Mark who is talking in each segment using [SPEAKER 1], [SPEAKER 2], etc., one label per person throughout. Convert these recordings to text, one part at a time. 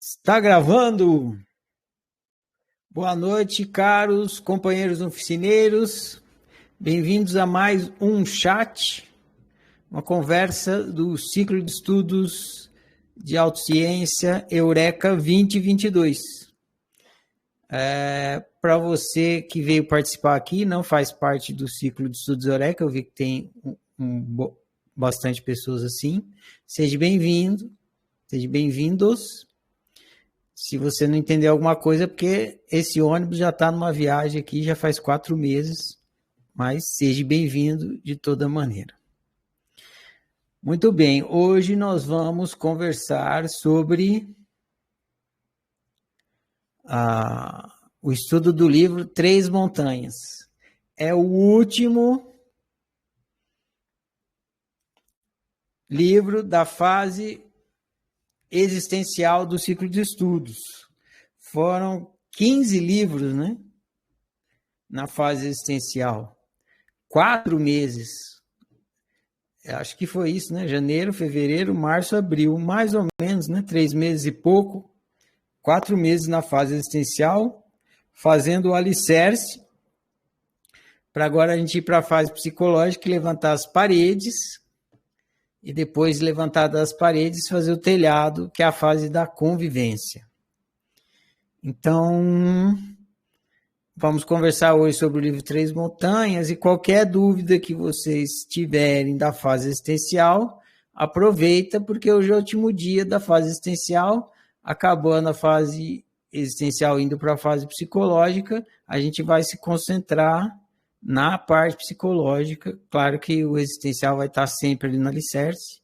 [SPEAKER 1] Está gravando? Boa noite, caros companheiros oficineiros. Bem-vindos a mais um chat, uma conversa do ciclo de estudos de autociência Eureka 2022. Para você que veio participar aqui, não faz parte do ciclo de estudos Eureka, eu vi que tem bastante pessoas assim. Seja bem-vindo, seja bem-vindos. Se você não entender alguma coisa, é porque esse ônibus já está numa viagem aqui, já faz 4 meses, mas seja bem-vindo de toda maneira. Muito bem, hoje nós vamos conversar sobre o estudo do livro Três Montanhas. É o último livro da fase existencial do ciclo de estudos. Foram 15 livros, né? Na fase existencial. 4 meses. Acho que foi isso, né? Janeiro, fevereiro, março, abril. Mais ou menos, né? 3 meses e pouco. 4 meses na fase existencial, fazendo o alicerce, para agora a gente ir para a fase psicológica e levantar as paredes, e depois, levantadas as paredes, fazer o telhado, que é a fase da convivência. Então, vamos conversar hoje sobre o livro Três Montanhas, e qualquer dúvida que vocês tiverem da fase existencial, aproveita, porque hoje é o último dia da fase existencial, acabando a fase existencial, indo para a fase psicológica, a gente vai se concentrar na parte psicológica. Claro que o existencial vai estar sempre ali no alicerce,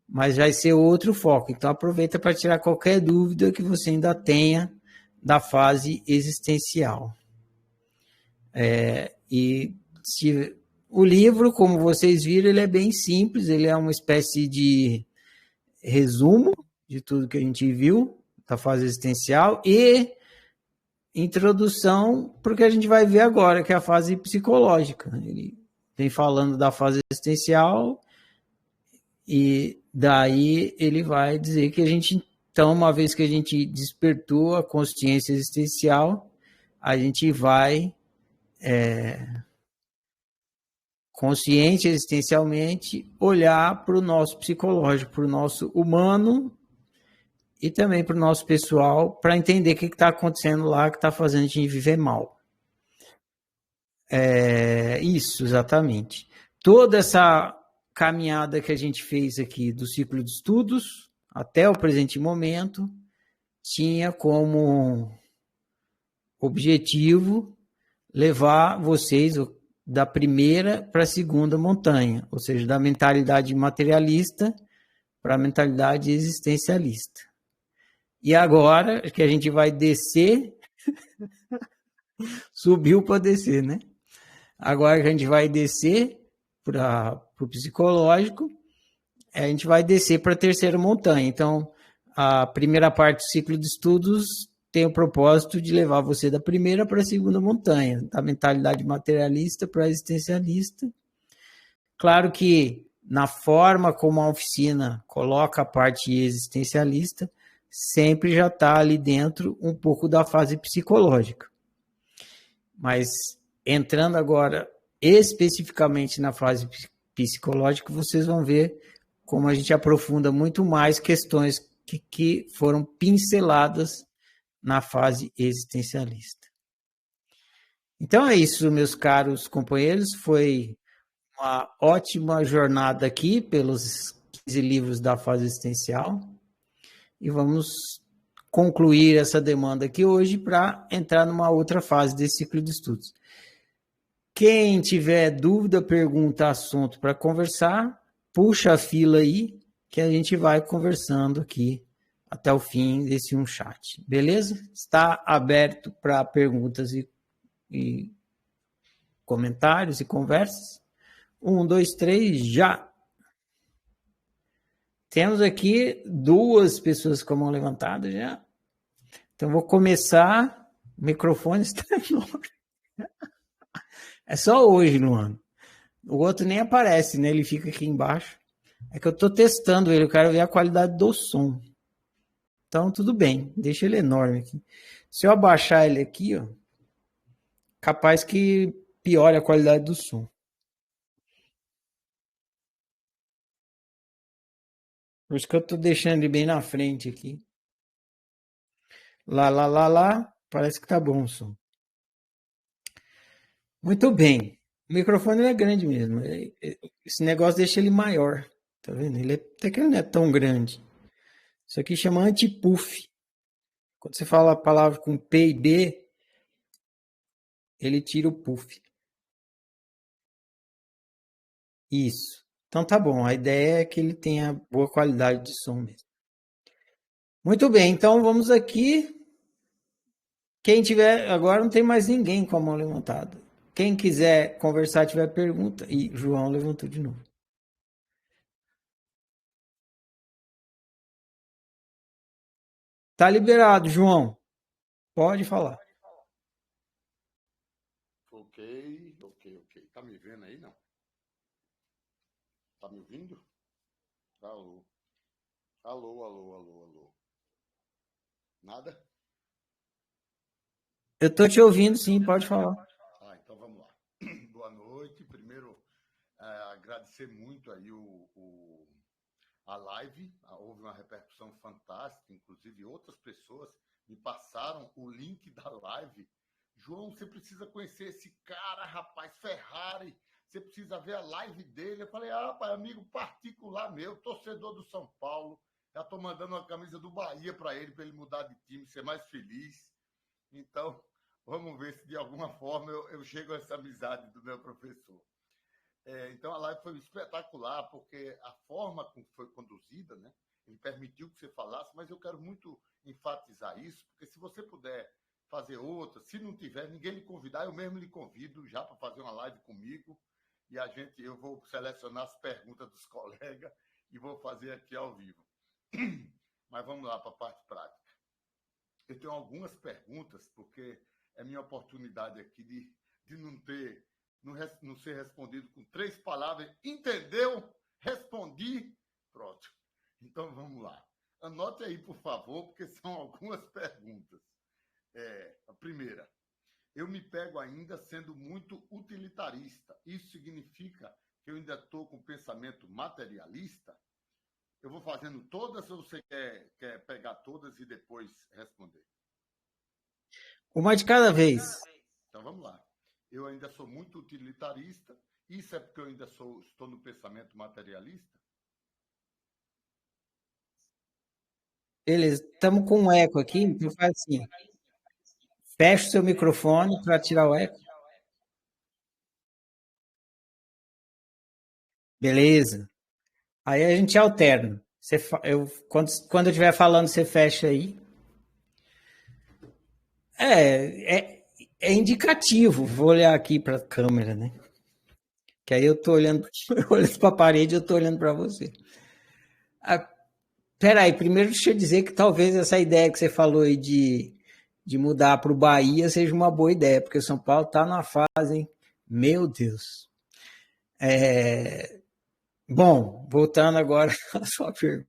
[SPEAKER 1] mas vai ser outro foco. Então, aproveita para tirar qualquer dúvida que você ainda tenha da fase existencial. O livro, como vocês viram, ele é bem simples, ele é uma espécie de resumo de tudo que a gente viu da fase existencial e introdução para o que a gente vai ver agora, que é a fase psicológica. Ele vem falando da fase existencial e daí ele vai dizer que a gente, então, uma vez que a gente despertou a consciência existencial, a gente vai consciente existencialmente olhar para o nosso psicológico, para o nosso humano e também para o nosso pessoal, para entender o que está acontecendo lá, que está fazendo a gente viver mal. Isso, exatamente. Toda essa caminhada que a gente fez aqui do ciclo de estudos até o presente momento tinha como objetivo levar vocês da primeira para a segunda montanha, ou seja, da mentalidade materialista para a mentalidade existencialista. E agora que a gente vai descer, subiu para descer, né? Agora que a gente vai descer para o psicológico, a gente vai descer para a terceira montanha. Então, a primeira parte do ciclo de estudos tem o propósito de levar você da primeira para a segunda montanha, da mentalidade materialista para a existencialista. Claro que na forma como a oficina coloca a parte existencialista, sempre já está ali dentro um pouco da fase psicológica. Mas entrando agora especificamente na fase psicológica, vocês vão ver como a gente aprofunda muito mais questões que foram pinceladas na fase existencialista. Então é isso, meus caros companheiros. Foi uma ótima jornada aqui pelos 15 livros da fase existencial. E vamos concluir essa demanda aqui hoje para entrar numa outra fase desse ciclo de estudos. Quem tiver dúvida, pergunta, assunto para conversar, puxa a fila aí, que a gente vai conversando aqui até o fim desse um chat. Beleza? Está aberto para perguntas e comentários e conversas. 1, 2, 3, já! Temos aqui 2 pessoas com a mão levantada já. Então, vou começar. O microfone está enorme. É só hoje, Luano. O outro nem aparece, né? Ele fica aqui embaixo. É que eu estou testando ele. Eu quero ver a qualidade do som. Então, tudo bem, deixa ele enorme aqui. Se eu abaixar ele aqui, ó, capaz que piore a qualidade do som. Por isso que eu tô deixando ele bem na frente aqui. Lá, lá, lá, lá. Parece que tá bom o som. Muito bem. O microfone é grande mesmo. Esse negócio deixa ele maior. Tá vendo? Até que ele não é tão grande. Isso aqui chama anti-puff. Quando você fala a palavra com P e B, ele tira o puff. Isso. Então tá bom. A ideia é que ele tenha boa qualidade de som mesmo. Muito bem. Então vamos aqui. Quem tiver. Agora não tem mais ninguém com a mão levantada. Quem quiser conversar, tiver pergunta. E João levantou de novo. Tá liberado, João. Pode falar.
[SPEAKER 2] Ok, ok, ok. Tá me vendo aí, não? Tá me ouvindo? Alô? Alô, alô, alô, alô. Nada?
[SPEAKER 1] Eu tô te ouvindo, sim, pode falar.
[SPEAKER 2] Ah, então vamos lá. Boa noite. Primeiro, agradecer muito aí a live. Houve uma repercussão fantástica, inclusive outras pessoas me passaram o link da live. João, você precisa conhecer esse cara, rapaz, Ferrari. Você precisa ver a live dele. Eu falei, pai, amigo particular meu, torcedor do São Paulo. Já estou mandando uma camisa do Bahia para ele mudar de time, ser mais feliz. Então, vamos ver se de alguma forma eu chego a essa amizade do meu professor. Então, a live foi espetacular, porque a forma como foi conduzida, né? Ele permitiu que você falasse, mas eu quero muito enfatizar isso, porque se você puder fazer outra, se não tiver, ninguém lhe convidar, eu mesmo lhe convido já para fazer uma live comigo, e eu vou selecionar as perguntas dos colegas e vou fazer aqui ao vivo. Mas vamos lá para a parte prática. Eu tenho algumas perguntas, porque é minha oportunidade aqui de não ser respondido com 3 palavras. Entendeu? Respondi. Pronto. Então, vamos lá. Anote aí, por favor, porque são algumas perguntas. A primeira. Eu me pego ainda sendo muito utilitarista. Isso significa que eu ainda estou com pensamento materialista? Eu vou fazendo todas ou você quer pegar todas e depois responder?
[SPEAKER 1] Uma de cada vez.
[SPEAKER 2] Então, vamos lá. Eu ainda sou muito utilitarista. Isso é porque eu ainda estou no pensamento materialista?
[SPEAKER 1] Beleza, estamos com um eco aqui, então faz assim. Fecha o seu microfone para tirar o eco. Beleza. Aí a gente alterna. Quando eu estiver falando, você fecha aí. É indicativo. Vou olhar aqui para a câmera, né? Que aí eu tô olhando, olhando para a parede, eu tô olhando para você. Peraí, primeiro deixa eu dizer que talvez essa ideia que você falou aí de mudar para o Bahia seja uma boa ideia, porque o São Paulo está na fase, hein? Meu Deus. Bom, voltando agora à sua pergunta.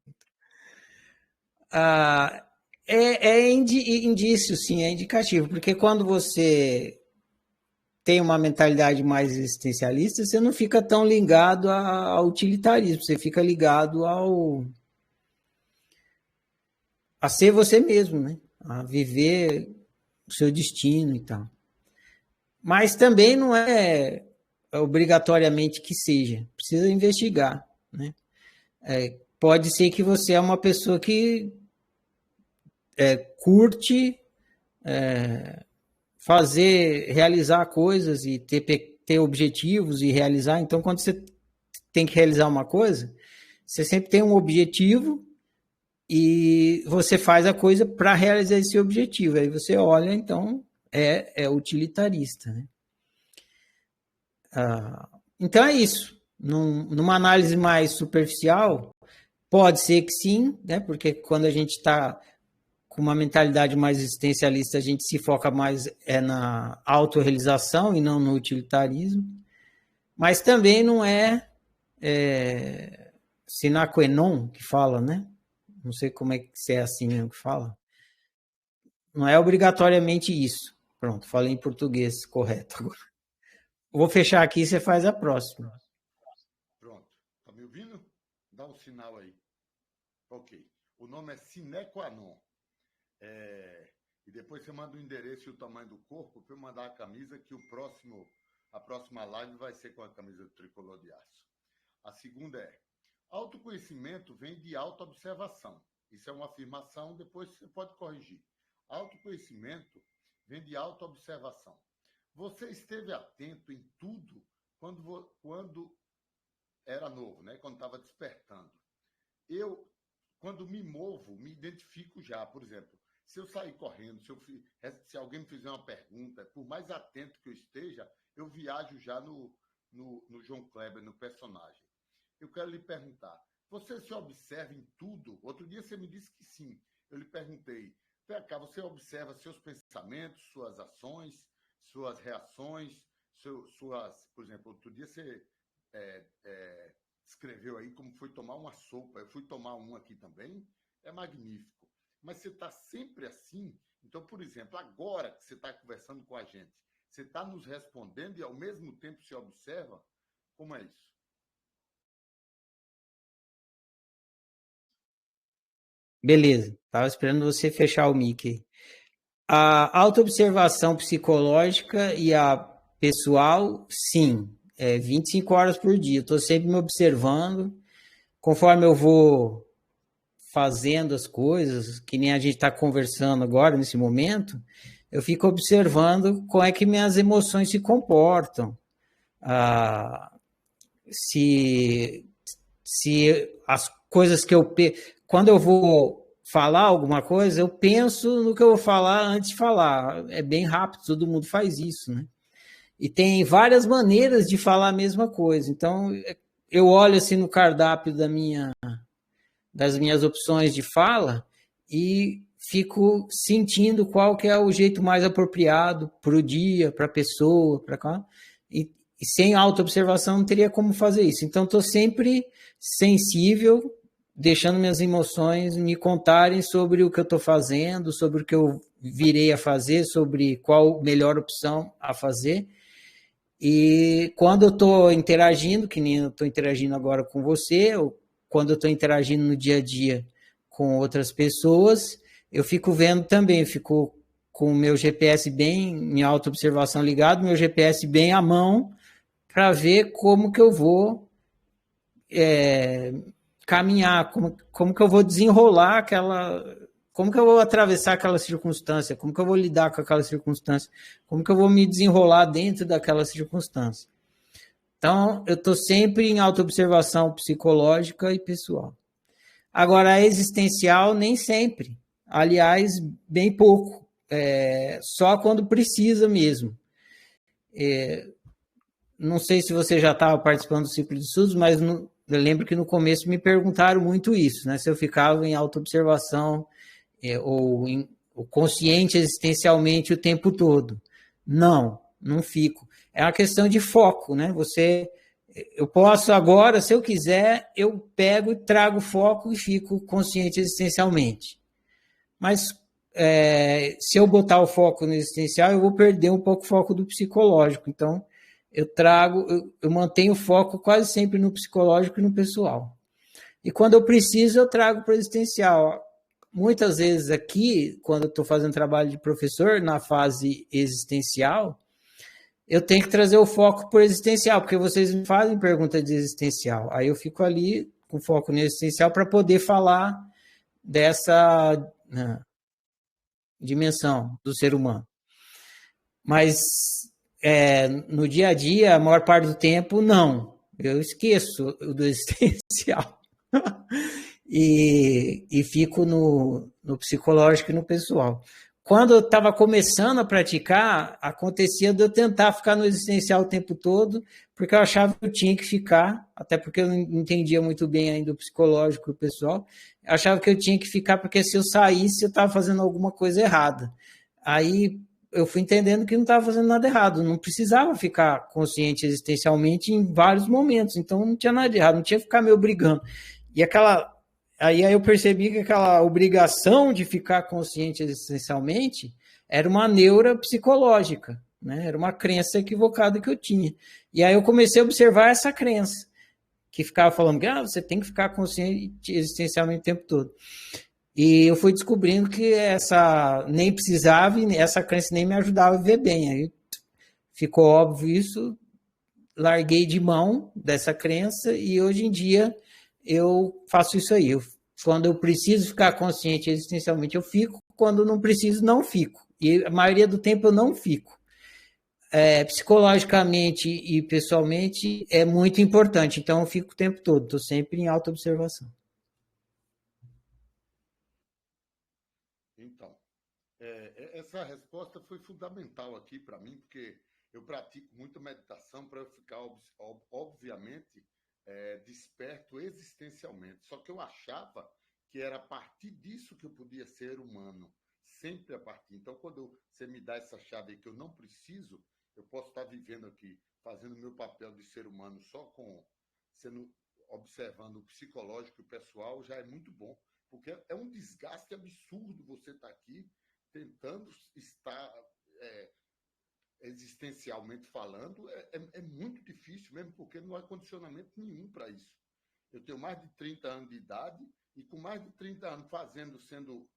[SPEAKER 1] Ah, indício, sim, é indicativo, porque quando você tem uma mentalidade mais existencialista, você não fica tão ligado ao utilitarismo, você fica ligado a ser você mesmo, né? A viver o seu destino e tal. Mas também não é obrigatoriamente que seja, precisa investigar, né? Pode ser que você é uma pessoa que curte realizar coisas e ter objetivos e realizar. Então, quando você tem que realizar uma coisa, você sempre tem um objetivo e você faz a coisa para realizar esse objetivo. Aí você olha, então, é utilitarista, né? Então é isso. Numa análise mais superficial, pode ser que sim, né? Porque quando a gente está com uma mentalidade mais existencialista, a gente se foca mais na autorrealização e não no utilitarismo. Mas também não é sine qua non, que fala, né? Não sei como é que se é assim mesmo que fala. Não é obrigatoriamente isso. Pronto, falei em português correto agora. Vou fechar aqui e você faz a próxima.
[SPEAKER 2] Pronto. Tá me ouvindo? Dá um sinal aí. Ok. O nome é sine qua non. E depois você manda o endereço e o tamanho do corpo para eu mandar a camisa, que a próxima live vai ser com a camisa do Tricolor de Aço. A segunda é: autoconhecimento vem de autoobservação. Isso é uma afirmação, depois você pode corrigir. Autoconhecimento vem de autoobservação. Você esteve atento em tudo quando era novo, né? Quando estava despertando. Eu, quando me movo, me identifico já. Por exemplo, se eu sair correndo, se alguém me fizer uma pergunta, por mais atento que eu esteja, eu viajo já no João Kleber, no personagem. Eu quero lhe perguntar, você se observa em tudo? Outro dia você me disse que sim. Eu lhe perguntei, cá, você observa seus pensamentos, suas ações, suas reações, por exemplo, outro dia você escreveu aí como foi tomar uma sopa. Eu fui tomar uma aqui também, é magnífico. Mas você está sempre assim? Então, por exemplo, agora que você está conversando com a gente, você está nos respondendo e ao mesmo tempo se observa? Como é isso?
[SPEAKER 1] Beleza, estava esperando você fechar o mic. A autoobservação psicológica e a pessoal, sim, 25 horas por dia. Estou sempre me observando. Conforme eu vou fazendo as coisas, que nem a gente está conversando agora, nesse momento, eu fico observando como é que minhas emoções se comportam. Se as coisas que quando eu vou falar alguma coisa, eu penso no que eu vou falar antes de falar. É bem rápido, todo mundo faz isso, né? E tem várias maneiras de falar a mesma coisa. Então, eu olho assim no cardápio das minhas opções de fala e fico sentindo qual que é o jeito mais apropriado para o dia, para a pessoa, para cá. E sem autoobservação não teria como fazer isso. Então, estou sempre sensível, deixando minhas emoções me contarem sobre o que eu estou fazendo, sobre o que eu virei a fazer, sobre qual melhor opção a fazer. E quando eu estou interagindo, que nem eu estou interagindo agora com você, ou quando eu estou interagindo no dia a dia com outras pessoas, eu fico vendo também, fico com o meu GPS bem, minha autoobservação ligado, meu GPS bem à mão, para ver como que eu vou caminhar, como que eu vou desenrolar como que eu vou atravessar aquela circunstância, como que eu vou lidar com aquela circunstância, como que eu vou me desenrolar dentro daquela circunstância. Então, eu estou sempre em autoobservação psicológica e pessoal. Agora, a existencial, nem sempre. Aliás, bem pouco. Só quando precisa mesmo. Não sei se você já estava participando do ciclo de estudos, mas eu lembro que no começo me perguntaram muito isso, né? Se eu ficava em autoobservação ou consciente existencialmente o tempo todo. Não fico. É uma questão de foco, né? Eu posso agora, se eu quiser, eu pego e trago foco e fico consciente existencialmente. Mas se eu botar o foco no existencial, eu vou perder um pouco o foco do psicológico. Então, eu mantenho o foco quase sempre no psicológico e no pessoal. E quando eu preciso, eu trago para o existencial. Muitas vezes aqui, quando eu estou fazendo trabalho de professor, na fase existencial, eu tenho que trazer o foco para o existencial, porque vocês me fazem pergunta de existencial. Aí eu fico ali com foco no existencial para poder falar dessa dimensão do ser humano. Mas no dia a dia, a maior parte do tempo, não. Eu esqueço do existencial. E fico no psicológico e no pessoal. Quando eu estava começando a praticar, acontecia de eu tentar ficar no existencial o tempo todo, porque eu achava que eu tinha que ficar, até porque eu não entendia muito bem ainda o psicológico e o pessoal, eu achava que eu tinha que ficar, porque se eu saísse, eu estava fazendo alguma coisa errada. Aí eu fui entendendo que não estava fazendo nada errado, não precisava ficar consciente existencialmente em vários momentos, então não tinha nada de errado, não tinha que ficar me obrigando. E aquela Aí eu percebi que aquela obrigação de ficar consciente existencialmente era uma neura psicológica, né? Era uma crença equivocada que eu tinha. E aí eu comecei a observar essa crença, que ficava falando que você tem que ficar consciente existencialmente o tempo todo. E eu fui descobrindo que essa nem precisava, e essa crença nem me ajudava a viver bem. Aí ficou óbvio isso, larguei de mão dessa crença e hoje em dia eu faço isso aí. Quando eu preciso ficar consciente existencialmente, eu fico. Quando não preciso, não fico. E a maioria do tempo eu não fico. Psicologicamente e pessoalmente é muito importante. Então eu fico o tempo todo. Estou sempre em autoobservação.
[SPEAKER 2] Então, essa resposta foi fundamental aqui para mim, porque eu pratico muita meditação para eu ficar, obviamente, desperto existencialmente. Só que eu achava que era a partir disso que eu podia ser humano. Sempre a partir. Então, quando você me dá essa chave aí que eu não preciso, eu posso estar vivendo aqui, fazendo meu papel de ser humano só observando o psicológico e o pessoal, já é muito bom. Porque é um desgaste absurdo você estar aqui tentando estar existencialmente falando, é muito difícil mesmo, porque não há condicionamento nenhum para isso. Eu tenho mais de 30 anos de idade e com mais de 30 anos sendo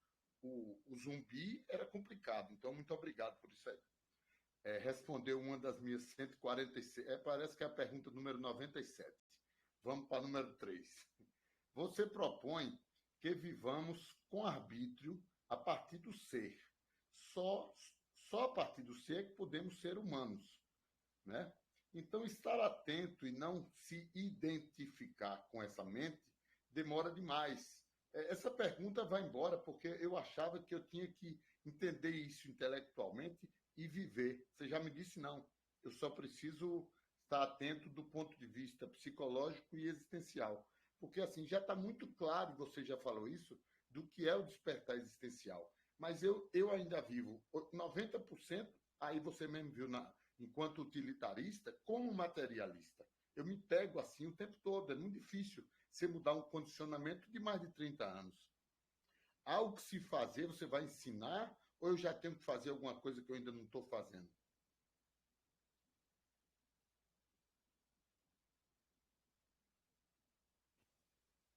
[SPEAKER 2] o zumbi, era complicado. Então, muito obrigado por isso aí. Respondeu uma das minhas 146. Parece que é a pergunta número 97. Vamos para a número 3. Você propõe que vivamos com arbítrio a partir do ser. Só a partir do ser é que podemos ser humanos, né? Então, estar atento e não se identificar com essa mente demora demais. Essa pergunta vai embora porque eu achava que eu tinha que entender isso intelectualmente e viver. Você já me disse não. Eu só preciso estar atento do ponto de vista psicológico e existencial. Porque assim, já está muito claro, você já falou isso, do que é o despertar existencial. Mas eu ainda vivo 90%, aí você mesmo viu, enquanto utilitarista, como materialista. Eu me pego assim o tempo todo, é muito difícil você mudar um condicionamento de mais de 30 anos. Há o que se fazer, você vai ensinar, ou eu já tenho que fazer alguma coisa que eu ainda não estou fazendo?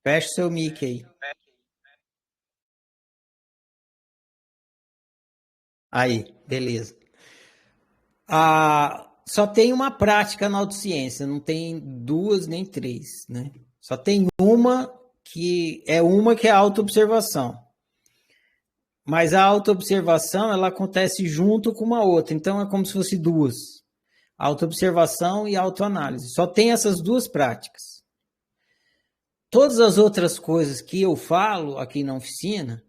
[SPEAKER 1] Fecha seu mic aí. Aí, beleza. Só tem uma prática na autociência, não tem duas nem três, né? Só tem uma que é a autoobservação. Mas a autoobservação, ela acontece junto com uma outra, então é como se fosse duas. Autoobservação e autoanálise. Só tem essas duas práticas. Todas as outras coisas que eu falo aqui na oficina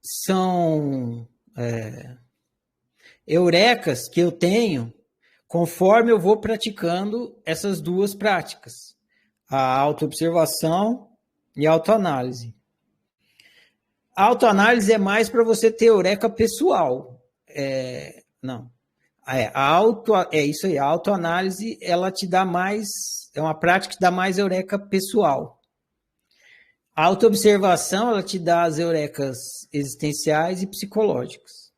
[SPEAKER 1] são eurecas que eu tenho conforme eu vou praticando essas duas práticas, a autoobservação e a autoanálise. A autoanálise é mais para você ter eureka pessoal. Isso aí, a autoanálise, ela te dá mais, é uma prática que dá mais eureka pessoal. A autoobservação, ela te dá as eurecas existenciais e psicológicas.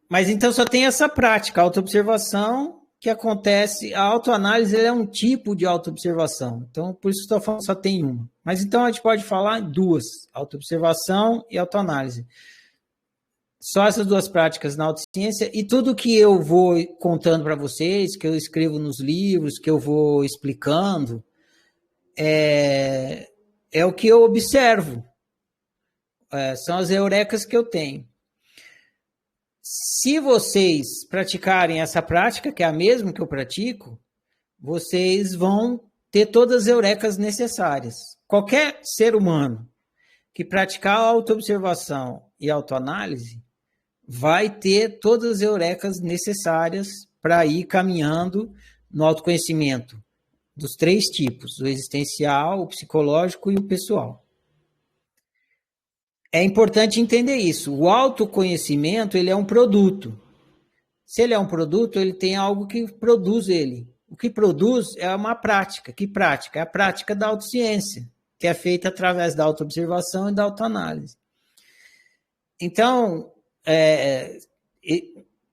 [SPEAKER 1] Mas então só tem essa prática, a autoobservação, que acontece, a autoanálise é um tipo de autoobservação, então por isso estou falando só tem uma. Mas então a gente pode falar duas, autoobservação e autoanálise. Só essas duas práticas na autociência e tudo que eu vou contando para vocês, que eu escrevo nos livros, que eu vou explicando, é o que eu observo, são as eurecas que eu tenho. Se vocês praticarem essa prática, que é a mesma que eu pratico, vocês vão ter todas as eurecas necessárias. Qualquer ser humano que praticar a autoobservação e autoanálise vai ter todas as eurecas necessárias para ir caminhando no autoconhecimento dos três tipos, o existencial, o psicológico e o pessoal. É importante entender isso. O autoconhecimento, ele é um produto. Se ele é um produto, ele tem algo que produz ele. O que produz é uma prática. Que prática? É a prática da autociência, que é feita através da autoobservação e da autoanálise. Então,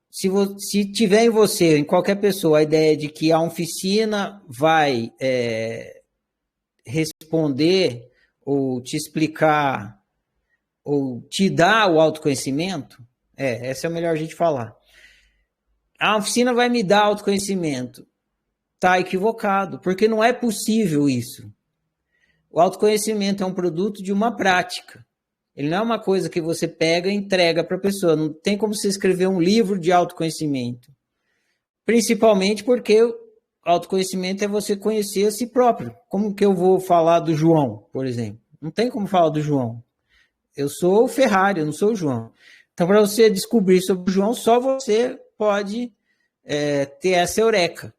[SPEAKER 1] se tiver em você, em qualquer pessoa, a ideia de que a oficina vai responder ou te explicar ou te dar o autoconhecimento, essa é a melhor jeito de falar. A oficina vai me dar autoconhecimento. Está equivocado, porque não é possível isso. O autoconhecimento é um produto de uma prática. Ele não é uma coisa que você pega e entrega para a pessoa. Não tem como você escrever um livro de autoconhecimento. Principalmente porque o autoconhecimento é você conhecer a si próprio. Como que eu vou falar do João, por exemplo? Não tem como falar do João. Eu sou o Ferrari, eu não sou o João. Então, para você descobrir sobre o João, só você pode ter essa eureka.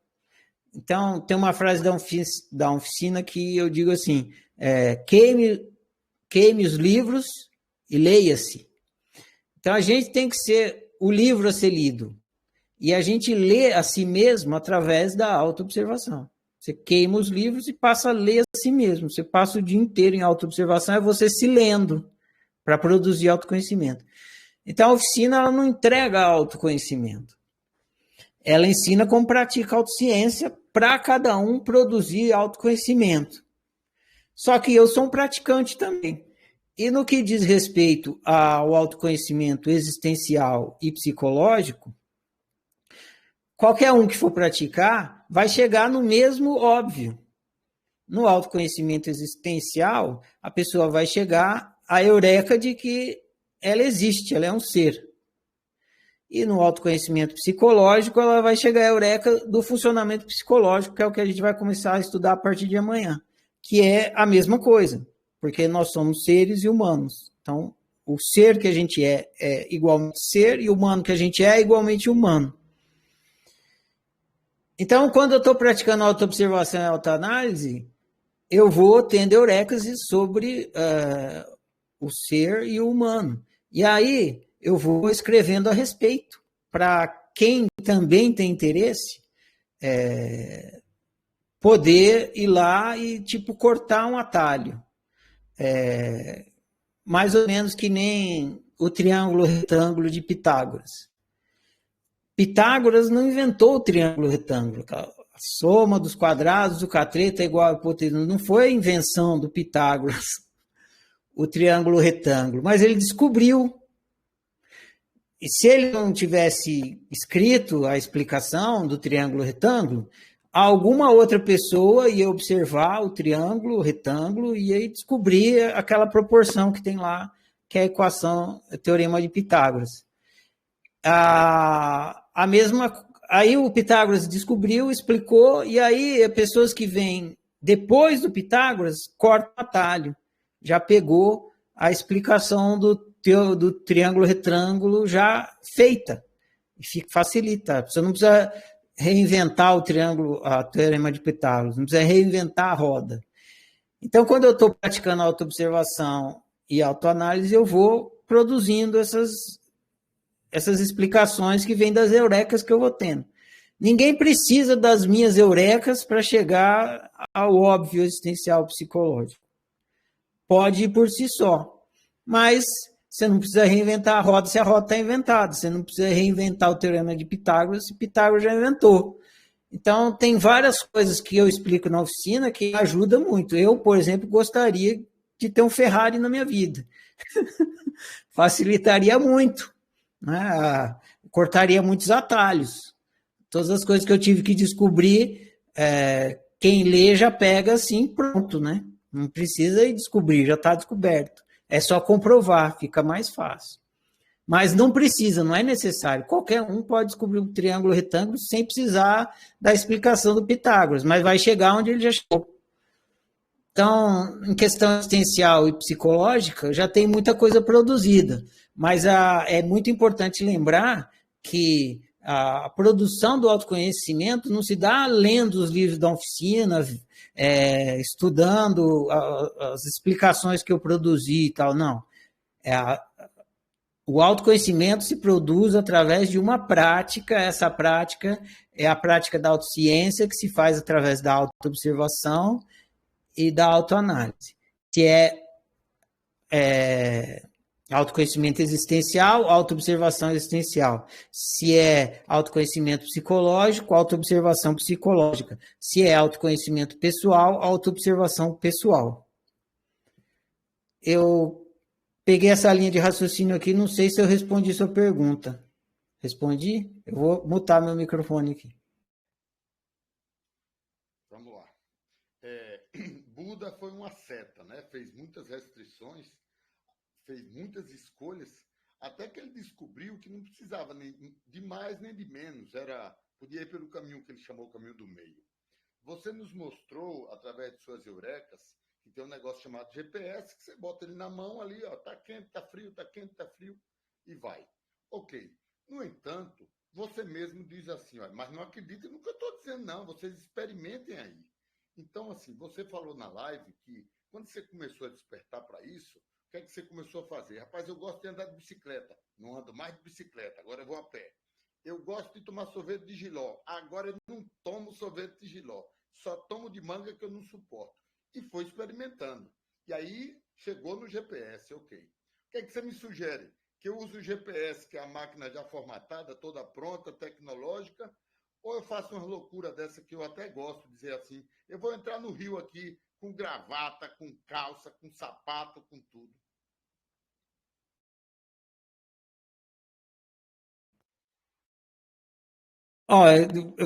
[SPEAKER 1] Então, tem uma frase da oficina que eu digo assim, queime os livros e leia-se. Então, a gente tem que ser o livro a ser lido. E a gente lê a si mesmo através da autoobservação. Você queima os livros e passa a ler a si mesmo. Você passa o dia inteiro em autoobservação, é você se lendo para produzir autoconhecimento. Então, a oficina ela não entrega autoconhecimento. Ela ensina como pratica a autociência para cada um produzir autoconhecimento. Só que eu sou um praticante também. E no que diz respeito ao autoconhecimento existencial e psicológico, qualquer um que for praticar vai chegar no mesmo óbvio. No autoconhecimento existencial, a pessoa vai chegar à eureka de que ela existe, ela é um ser. E no autoconhecimento psicológico, ela vai chegar à eureka do funcionamento psicológico, que é o que a gente vai começar a estudar a partir de amanhã, que é a mesma coisa, porque nós somos seres e humanos. Então, o ser que a gente é igualmente ser, e o humano que a gente é igualmente humano. Então, quando eu estou praticando autoobservação e autoanálise, eu vou tendo eurecas sobre o ser e o humano. E aí, eu vou escrevendo a respeito, para quem também tem interesse, poder ir lá e, cortar um atalho. Mais ou menos que nem o triângulo retângulo de Pitágoras. Pitágoras não inventou o triângulo retângulo. A soma dos quadrados do cateto é igual a hipotenusa. Não foi a invenção do Pitágoras, o triângulo retângulo, mas ele descobriu. E se ele não tivesse escrito a explicação do triângulo retângulo, alguma outra pessoa ia observar o triângulo retângulo e ia descobrir aquela proporção que tem lá, que é a equação, o teorema de Pitágoras. Aí o Pitágoras descobriu, explicou, e aí pessoas que vêm depois do Pitágoras cortam o atalho. Já pegou a explicação do triângulo retângulo já feita. E facilita. Você não precisa reinventar o teorema de Pitágoras, não precisa reinventar a roda. Então, quando eu estou praticando autoobservação e autoanálise, eu vou produzindo essas explicações que vêm das eurecas que eu vou tendo. Ninguém precisa das minhas eurecas para chegar ao óbvio existencial psicológico. Pode ir por si só, mas você não precisa reinventar a roda se a roda está inventada. Você não precisa reinventar o teorema de Pitágoras se Pitágoras já inventou. Então, tem várias coisas que eu explico na oficina que ajudam muito. Eu, por exemplo, gostaria de ter um Ferrari na minha vida. Facilitaria muito, né? Cortaria muitos atalhos. Todas as coisas que eu tive que descobrir, quem lê já pega assim, pronto, né? Não precisa ir descobrir, já está descoberto. É só comprovar, fica mais fácil. Mas não precisa, não é necessário. Qualquer um pode descobrir um triângulo retângulo sem precisar da explicação do Pitágoras, mas vai chegar onde ele já chegou. Então, em questão existencial e psicológica, já tem muita coisa produzida, mas é muito importante lembrar que a produção do autoconhecimento não se dá lendo os livros da oficina, estudando as explicações que eu produzi e tal, não. O autoconhecimento se produz através de uma prática, essa prática é a prática da autociência que se faz através da autoobservação e da autoanálise. Se é autoconhecimento existencial, autoobservação existencial. Se é autoconhecimento psicológico, autoobservação psicológica. Se é autoconhecimento pessoal, autoobservação pessoal. Eu peguei essa linha de raciocínio aqui, não sei se eu respondi sua pergunta. Respondi? Eu vou mutar meu microfone aqui.
[SPEAKER 2] Vamos lá. Buda foi um asceta, né? Fez muitas restrições, fez muitas escolhas, até que ele descobriu que não precisava nem de mais nem de menos, podia ir pelo caminho que ele chamou o caminho do meio. Você nos mostrou, através de suas eurecas, que tem um negócio chamado GPS, que você bota ele na mão ali, ó, tá quente, tá frio, tá quente, tá frio, e vai. Ok. No entanto, você mesmo diz assim, ó, mas não acreditem no que eu estou dizendo, não, vocês experimentem aí. Então, assim, você falou na live que quando você começou a despertar para isso, o que é que você começou a fazer? Rapaz, eu gosto de andar de bicicleta. Não ando mais de bicicleta, agora eu vou a pé. Eu gosto de tomar sorvete de jiló. Agora eu não tomo sorvete de jiló. Só tomo de manga que eu não suporto. E foi experimentando. E aí chegou no GPS, ok. O que é que você me sugere? Que eu use o GPS, que é a máquina já formatada, toda pronta, tecnológica, ou eu faço uma loucura dessa que eu até gosto de dizer assim, eu vou entrar no rio aqui com gravata, com calça, com sapato, com tudo.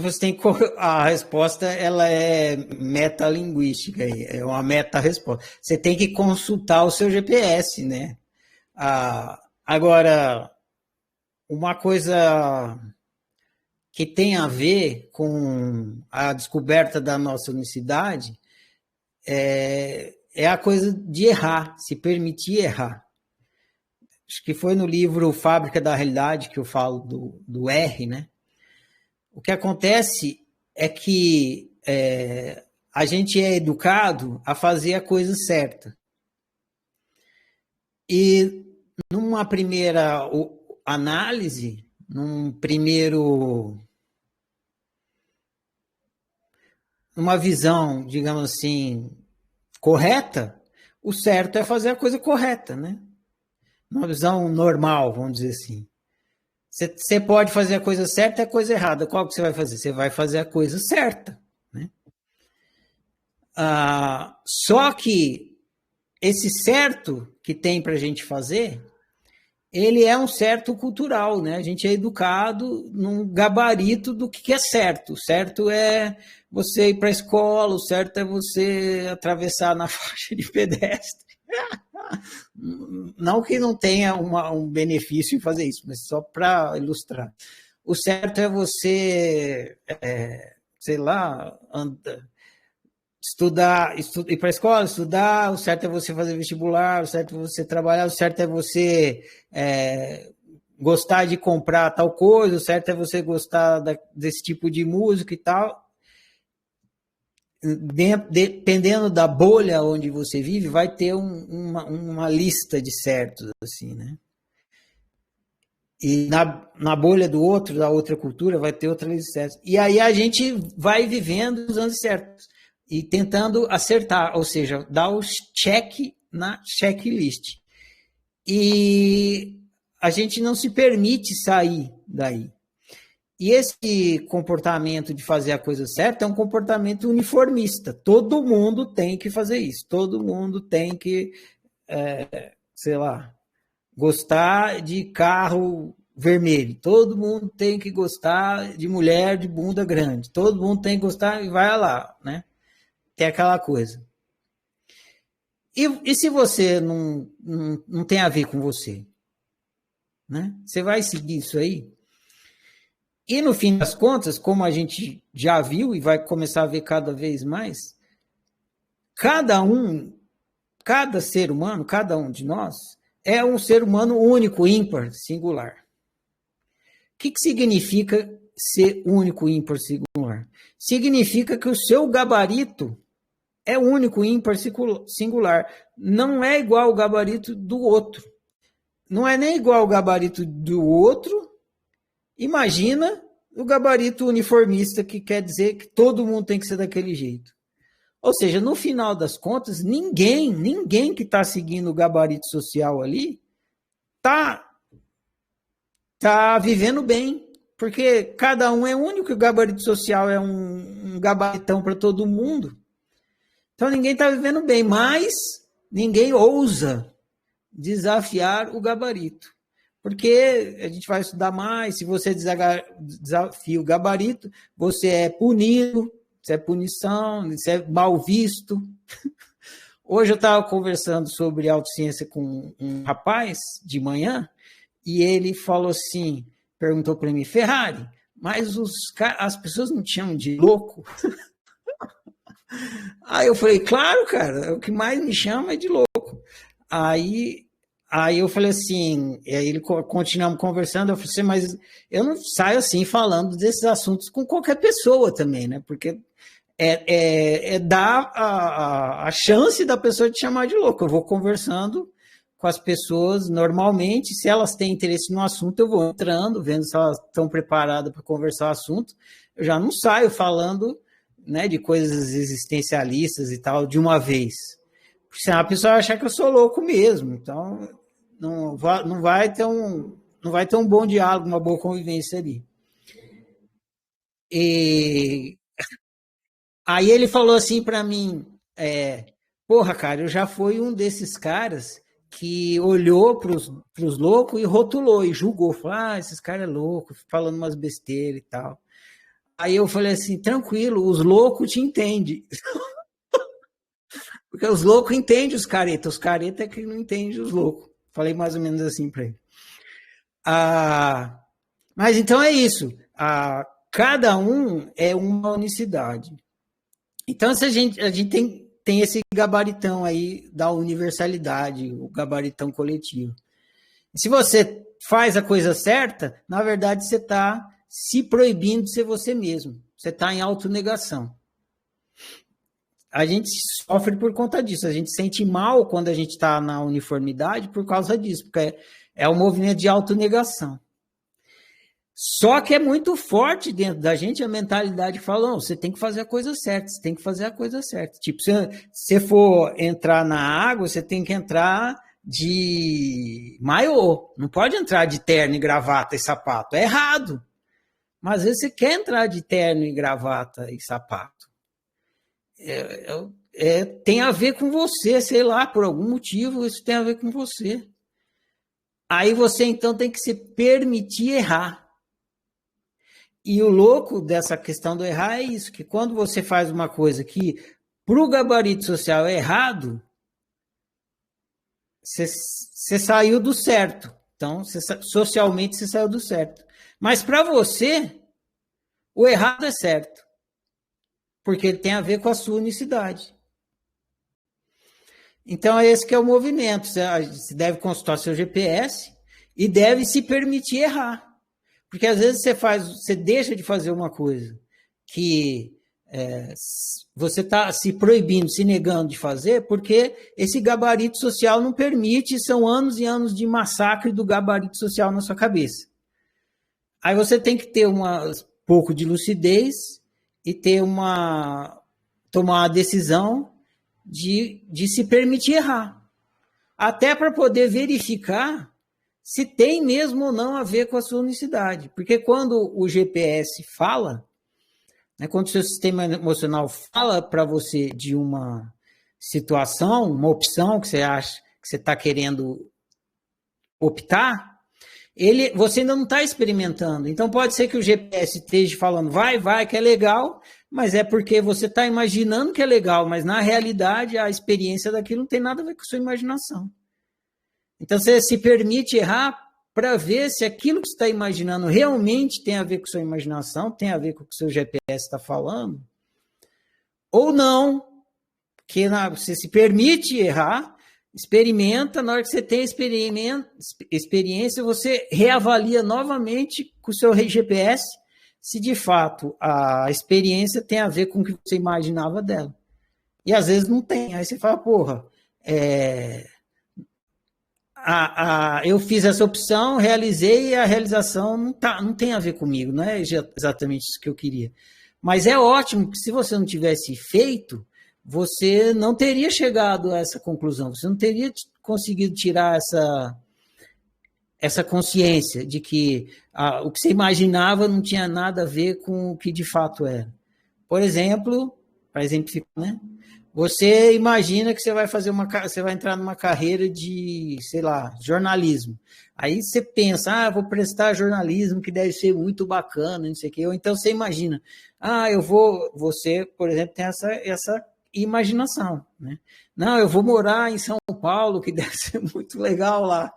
[SPEAKER 1] Você tem que, a resposta ela é metalinguística, é uma meta-resposta. Você tem que consultar o seu GPS, né? Agora, uma coisa que tem a ver com a descoberta da nossa unicidade é a coisa de errar, se permitir errar. Acho que foi no livro Fábrica da Realidade que eu falo do R, né? O que acontece é que a gente é educado a fazer a coisa certa. E numa primeira análise, numa visão, digamos assim, correta, o certo é fazer a coisa correta, né? Uma visão normal, vamos dizer assim. Você pode fazer a coisa certa e a coisa errada. Qual que você vai fazer? Você vai fazer a coisa certa, né? Só que esse certo que tem para a gente fazer, ele é um certo cultural, né? A gente é educado num gabarito do que é certo. O certo é você ir para a escola, o certo é você atravessar na faixa de pedestre. Não que não tenha um benefício em fazer isso, mas só para ilustrar. O certo é você, sei lá, estudar, ir para a escola, estudar, o certo é você fazer vestibular, o certo é você trabalhar, o certo é você gostar de comprar tal coisa, o certo é você gostar desse tipo de música e tal. Dependendo da bolha onde você vive, vai ter uma lista de certos, assim, né? E na bolha do outro, da outra cultura, vai ter outra lista de certos. E aí a gente vai vivendo os anos certos e tentando acertar, ou seja, dar o check na checklist. E a gente não se permite sair daí. E esse comportamento de fazer a coisa certa é um comportamento uniformista. Todo mundo tem que fazer isso. Todo mundo tem que, sei lá, gostar de carro vermelho. Todo mundo tem que gostar de mulher de bunda grande. Todo mundo tem que gostar e vai lá, né? Tem aquela coisa. E se você não tem a ver com você? Né? Você vai seguir isso aí? E, no fim das contas, como a gente já viu e vai começar a ver cada vez mais, cada ser humano, cada um de nós, é um ser humano único, ímpar, singular. O que significa ser único, ímpar, singular? Significa que o seu gabarito é único, ímpar, singular. Não é igual ao gabarito do outro. Não é nem igual ao gabarito do outro. Imagina o gabarito uniformista, que quer dizer que todo mundo tem que ser daquele jeito. Ou seja, no final das contas, ninguém que está seguindo o gabarito social ali tá vivendo bem, porque cada um é único, o gabarito social é um gabaritão para todo mundo. Então ninguém está vivendo bem, mas ninguém ousa desafiar o gabarito. Porque a gente vai estudar mais, se você desafia o gabarito, você é punido, isso é punição, isso é mal visto. Hoje eu estava conversando sobre autociência com um rapaz de manhã, e ele falou assim, perguntou para mim, Ferrari, mas as pessoas não te chamam de louco? Aí eu falei, claro, cara, o que mais me chama é de louco. Aí eu falei assim, e aí ele continuamos conversando, eu falei assim, mas eu não saio assim falando desses assuntos com qualquer pessoa também, né? Porque dar a chance da pessoa te chamar de louco. Eu vou conversando com as pessoas normalmente, se elas têm interesse no assunto, eu vou entrando, vendo se elas estão preparadas para conversar o assunto. Eu já não saio falando, né, de coisas existencialistas e tal de uma vez. Porque senão a pessoa vai achar que eu sou louco mesmo. Então, não vai ter um bom diálogo, uma boa convivência ali. E aí ele falou assim para mim, porra, cara, eu já fui um desses caras que olhou para os loucos e rotulou e julgou, falou, esses caras é louco, falando umas besteiras e tal. Aí eu falei assim, tranquilo, os loucos te entendem. Porque os loucos entendem os caretas é que não entendem os loucos. Falei mais ou menos assim para ele. Mas então é isso. Cada um é uma unicidade. Então, se a gente tem esse gabaritão aí da universalidade, o gabaritão coletivo. Se você faz a coisa certa, na verdade você está se proibindo de ser você mesmo. Você está em autonegação. A gente sofre por conta disso. A gente sente mal quando a gente está na uniformidade por causa disso, porque é um movimento de autonegação. Só que é muito forte dentro da gente a mentalidade que fala, não, você tem que fazer a coisa certa, você tem que fazer a coisa certa. Tipo, se você for entrar na água, você tem que entrar de maiô, não pode entrar de terno e gravata e sapato, é errado. Mas às vezes você quer entrar de terno e gravata e sapato. Tem a ver com você, sei lá, por algum motivo isso tem a ver com você. Aí você então tem que se permitir errar. E o louco dessa questão do errar é isso, que quando você faz uma coisa que para o gabarito social é errado, você saiu do certo. Então, socialmente você saiu do certo. Mas para você, o errado é certo. Porque ele tem a ver com a sua unicidade. Então, é esse que é o movimento. Você deve consultar seu GPS e deve se permitir errar. Porque às vezes você deixa de fazer uma coisa que você está se proibindo, se negando de fazer, porque esse gabarito social não permite, são anos e anos de massacre do gabarito social na sua cabeça. Aí você tem que ter um pouco de lucidez e tomar uma decisão de se permitir errar. Até para poder verificar se tem mesmo ou não a ver com a sua unicidade. Porque quando o GPS fala, né, quando o seu sistema emocional fala para você de uma situação, uma opção que você acha que você está querendo optar, você ainda não está experimentando. Então pode ser que o GPS esteja falando, vai, que é legal, mas é porque você está imaginando que é legal, mas na realidade a experiência daquilo não tem nada a ver com a sua imaginação. Então, você se permite errar para ver se aquilo que você está imaginando realmente tem a ver com sua imaginação, tem a ver com o que o seu GPS está falando, ou não. Porque você se permite errar, experimenta, na hora que você tem experiência, você reavalia novamente com o seu GPS se de fato a experiência tem a ver com o que você imaginava dela. E às vezes não tem. Aí você fala, porra, Eu fiz essa opção, realizei e a realização não tem a ver comigo, não é exatamente isso que eu queria. Mas é ótimo que se você não tivesse feito, você não teria chegado a essa conclusão, você não teria conseguido tirar essa consciência de que o que você imaginava não tinha nada a ver com o que de fato era. Por exemplo, para exemplificar, né? Você imagina que você você vai entrar numa carreira de, sei lá, jornalismo. Aí você pensa, vou prestar jornalismo, que deve ser muito bacana, não sei o quê. Ou então você imagina, você, por exemplo, tem essa imaginação, né? Não, eu vou morar em São Paulo, que deve ser muito legal lá.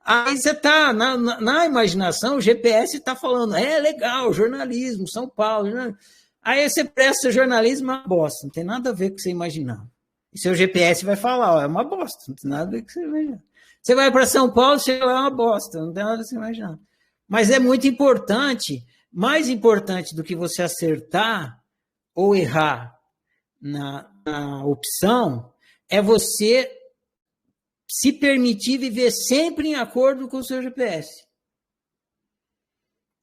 [SPEAKER 1] Aí você está na imaginação, o GPS está falando, legal, jornalismo, São Paulo, né? Aí você presta jornalismo, é uma bosta, não tem nada a ver com o que você imaginar. E seu GPS vai falar, é uma bosta, não tem nada a ver com o que você imaginar. Você vai para São Paulo, chega lá, é uma bosta, não tem nada a ver com o que você imaginar. Mas é muito importante, mais importante do que você acertar ou errar na opção, é você se permitir viver sempre em acordo com o seu GPS.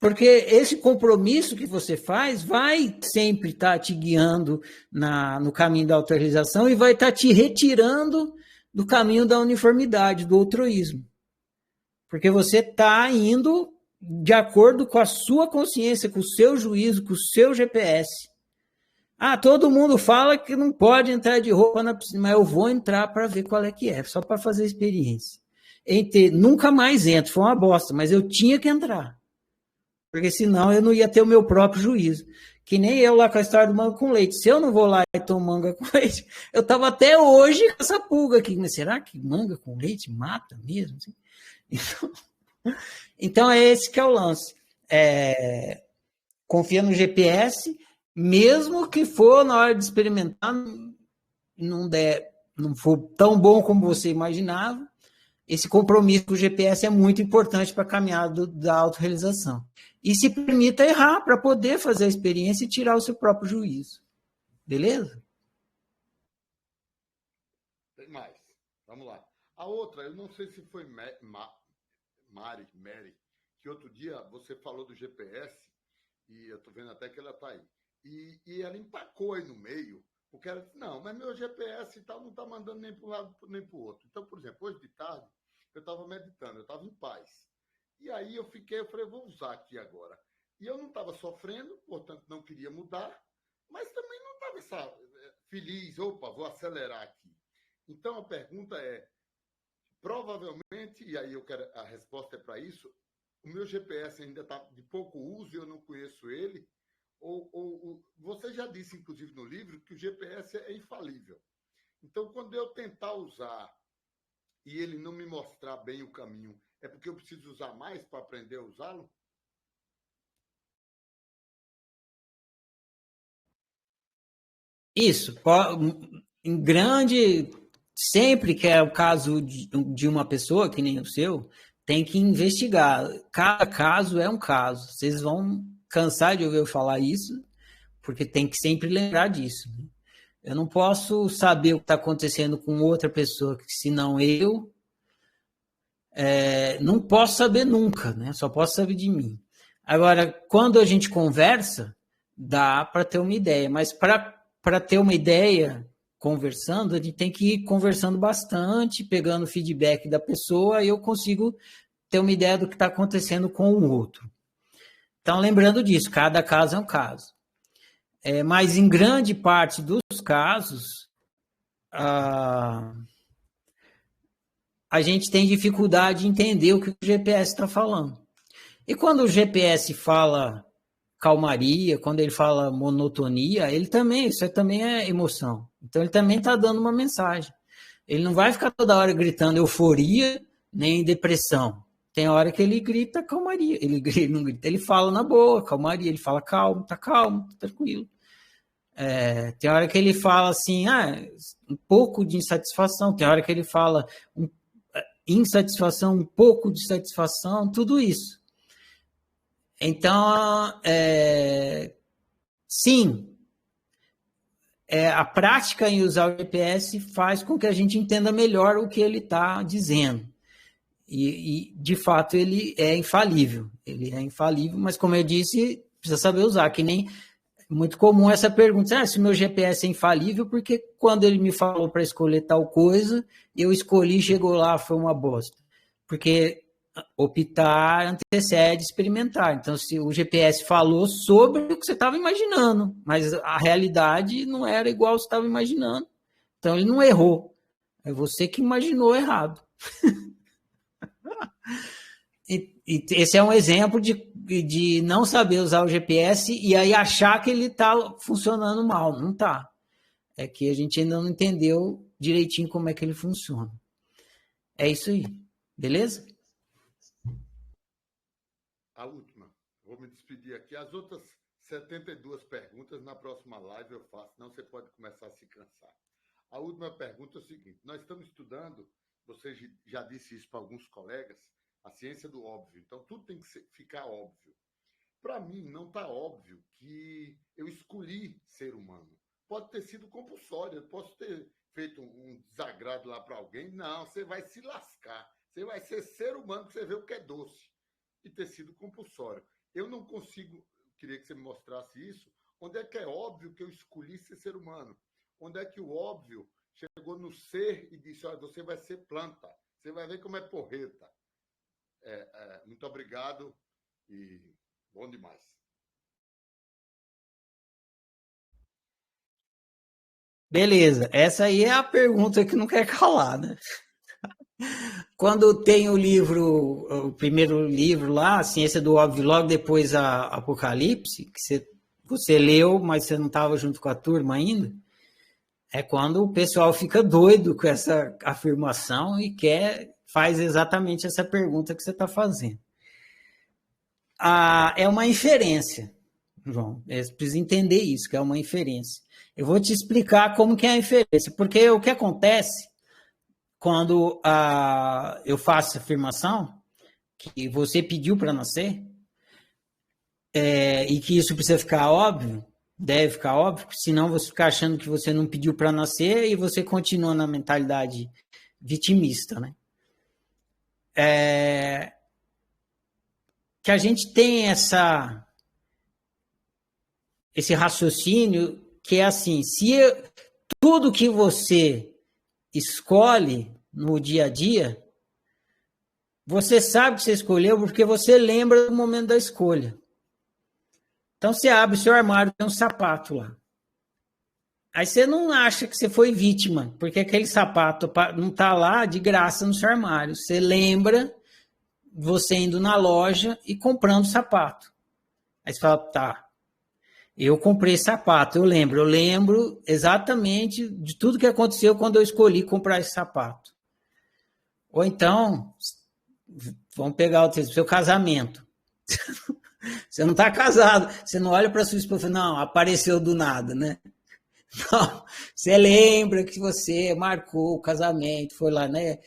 [SPEAKER 1] Porque esse compromisso que você faz vai sempre estar te guiando no caminho da autorrealização e vai estar te retirando do caminho da uniformidade, do altruísmo. Porque você está indo de acordo com a sua consciência, com o seu juízo, com o seu GPS. Todo mundo fala que não pode entrar de roupa na piscina, mas eu vou entrar para ver qual é que é, só para fazer a experiência. Nunca mais entro, foi uma bosta, mas eu tinha que entrar. Porque senão eu não ia ter o meu próprio juízo. Que nem eu lá com a história do manga com leite. Se eu não vou lá e tomo manga com leite, eu estava até hoje com essa pulga aqui. Mas será que manga com leite mata mesmo? Então é esse que é o lance. Confia no GPS, mesmo que for na hora de experimentar, não for tão bom como você imaginava, esse compromisso com o GPS é muito importante para a caminhada da autorrealização. E se permita errar para poder fazer a experiência e tirar o seu próprio juízo. Beleza?
[SPEAKER 2] Tem mais. Vamos lá. A outra, eu não sei se foi Mary, que outro dia você falou do GPS, e eu estou vendo até que ela está aí. E ela empacou aí no meio, porque ela disse, não, mas meu GPS e tal não está mandando nem para um lado nem para o outro. Então, por exemplo, hoje de tarde, eu estava meditando, eu estava em paz. E aí eu falei, vou usar aqui agora. E eu não estava sofrendo, portanto não queria mudar, mas também não estava feliz, vou acelerar aqui. Então a pergunta é, provavelmente, e aí a resposta é para isso, o meu GPS ainda está de pouco uso e eu não conheço ele, ou você já disse, inclusive no livro, que o GPS é infalível. Então, quando eu tentar usar e ele não me mostrar bem o caminho, é porque eu preciso usar mais para aprender a usá-lo?
[SPEAKER 1] Isso. Em grande, sempre que é o caso de uma pessoa, que nem o seu, tem que investigar. Cada caso é um caso. Vocês vão cansar de ouvir eu falar isso, porque tem que sempre lembrar disso. Eu não posso saber o que está acontecendo com outra pessoa, senão eu não posso saber nunca, né? Só posso saber de mim. Agora, quando a gente conversa, dá para ter uma ideia, mas para ter uma ideia conversando, a gente tem que ir conversando bastante, pegando feedback da pessoa, e eu consigo ter uma ideia do que está acontecendo com o outro. Então, lembrando disso, cada caso é um caso. Mas em grande parte dos casos, a gente tem dificuldade de entender o que o GPS está falando. E quando o GPS fala calmaria, quando ele fala monotonia, isso também é emoção. Então ele também está dando uma mensagem. Ele não vai ficar toda hora gritando euforia, nem depressão. Tem hora que ele grita calmaria. Ele não grita, ele fala na boa, calmaria, ele fala calmo, tá tranquilo. Tem hora que ele fala assim, um pouco de insatisfação, tem hora que ele fala insatisfação, um pouco de satisfação, tudo isso. Então, sim, a prática em usar o GPS faz com que a gente entenda melhor o que ele está dizendo. E, de fato, ele é infalível. Ele é infalível, mas, como eu disse, precisa saber usar, que nem muito comum essa pergunta, se o meu GPS é infalível, porque quando ele me falou para escolher tal coisa, eu escolhi, chegou lá, foi uma bosta. Porque optar antecede experimentar. Então, se o GPS falou sobre o que você estava imaginando, mas a realidade não era igual você estava imaginando, então ele não errou. É você que imaginou errado. E esse é um exemplo de não saber usar o GPS e aí achar que ele está funcionando mal. Não está. É que a gente ainda não entendeu direitinho como é que ele funciona. É isso aí. Beleza?
[SPEAKER 2] A última. Vou me despedir aqui. As outras 72 perguntas na próxima live eu faço, senão você pode começar a se cansar. A última pergunta é o seguinte: nós estamos estudando, você já disse isso para alguns colegas, a ciência do óbvio. Então, tudo tem que ficar óbvio. Para mim, não está óbvio que eu escolhi ser humano. Pode ter sido compulsório, eu posso ter feito um desagrado lá para alguém. Não, você vai se lascar. Você vai ser humano, que você vê o que é doce. E ter sido compulsório. Eu não consigo, queria que você me mostrasse isso, onde é que é óbvio que eu escolhi ser humano? Onde é que o óbvio chegou no ser e disse, olha, você vai ser planta, você vai ver como é porreta. Muito obrigado e bom demais.
[SPEAKER 1] Beleza, essa aí é a pergunta que não quer calar, né? Quando tem o primeiro livro lá, a Ciência do Óbvio, logo depois a Apocalipse, que você leu, mas você não estava junto com a turma ainda, é quando o pessoal fica doido com essa afirmação e faz exatamente essa pergunta que você está fazendo. É uma inferência, João. Você precisa entender isso, que é uma inferência. Eu vou te explicar como que é a inferência, porque o que acontece quando eu faço essa afirmação, que você pediu para nascer, e que isso precisa ficar óbvio, deve ficar óbvio, senão você fica achando que você não pediu para nascer e você continua na mentalidade vitimista, né? Que a gente tem esse raciocínio que é assim, se tudo que você escolhe no dia a dia, você sabe que você escolheu porque você lembra do momento da escolha. Então, você abre o seu armário, tem um sapato lá. Aí você não acha que você foi vítima, porque aquele sapato não está lá de graça no seu armário. Você lembra você indo na loja e comprando o sapato. Aí você fala, tá, eu comprei esse sapato, eu lembro exatamente de tudo que aconteceu quando eu escolhi comprar esse sapato. Ou então, vamos pegar o seu casamento. Você não está casado, você não olha para sua esposa e fala, não, apareceu do nada, né? Não, você lembra que você marcou o casamento, foi lá, né?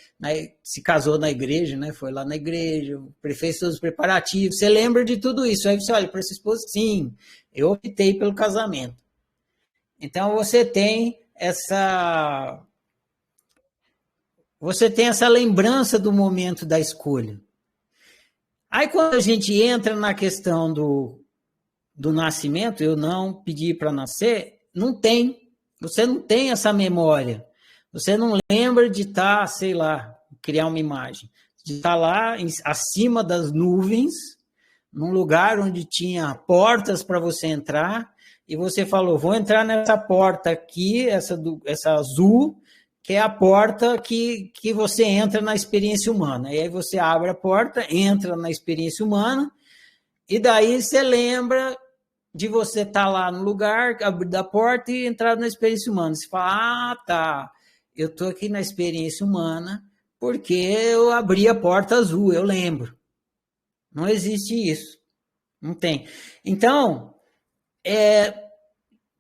[SPEAKER 1] Se casou na igreja, né? Foi lá na igreja, fez todos os preparativos, você lembra de tudo isso. Aí você olha para sua esposa, sim, eu optei pelo casamento. Então você tem essa lembrança do momento da escolha. Aí quando a gente entra na questão do nascimento, eu não pedi para nascer, não tem. Você não tem essa memória. Você não lembra de estar, sei lá, criar uma imagem, de estar lá acima das nuvens, num lugar onde tinha portas para você entrar, e você falou, vou entrar nessa porta aqui, essa azul, que é a porta que você entra na experiência humana. E aí você abre a porta, entra na experiência humana, e daí você lembra de você estar lá no lugar, abrir da porta e entrar na experiência humana. Você fala, tá, eu estou aqui na experiência humana porque eu abri a porta azul, eu lembro. Não existe isso. Não tem. Então,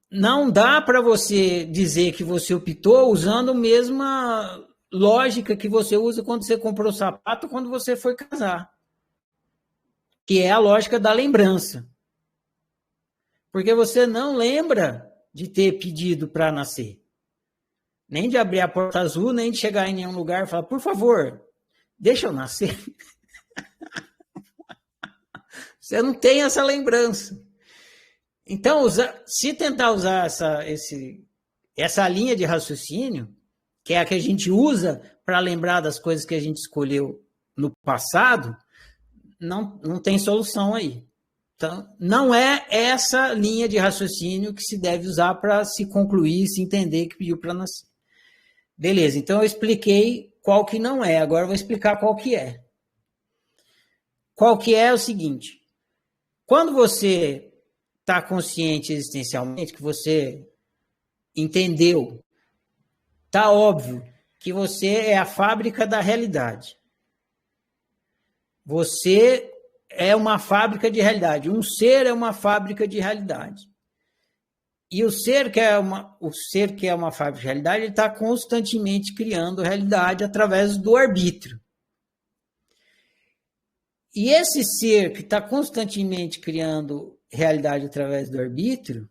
[SPEAKER 1] não dá para você dizer que você optou usando a mesma lógica que você usa quando você comprou o sapato, quando você foi casar. Que é a lógica da lembrança. Porque você não lembra de ter pedido para nascer. Nem de abrir a porta azul, nem de chegar em nenhum lugar e falar, por favor, Deixa eu nascer. Você não tem essa lembrança. Então, se tentar usar essa linha de raciocínio, que é a que a gente usa para lembrar das coisas que a gente escolheu no passado, não tem solução aí. Então, não é essa linha de raciocínio que se deve usar para se concluir, se entender que pediu para nascer. Beleza, então eu expliquei qual que não é, agora eu vou explicar qual que é. Qual que é o seguinte, quando você está consciente existencialmente, que você entendeu, está óbvio que você é a fábrica da realidade. Você é uma fábrica de realidade. Um ser é uma fábrica de realidade. E o ser que é uma fábrica de realidade, ele está constantemente criando realidade através do arbítrio. E esse ser que está constantemente criando realidade através do arbítrio,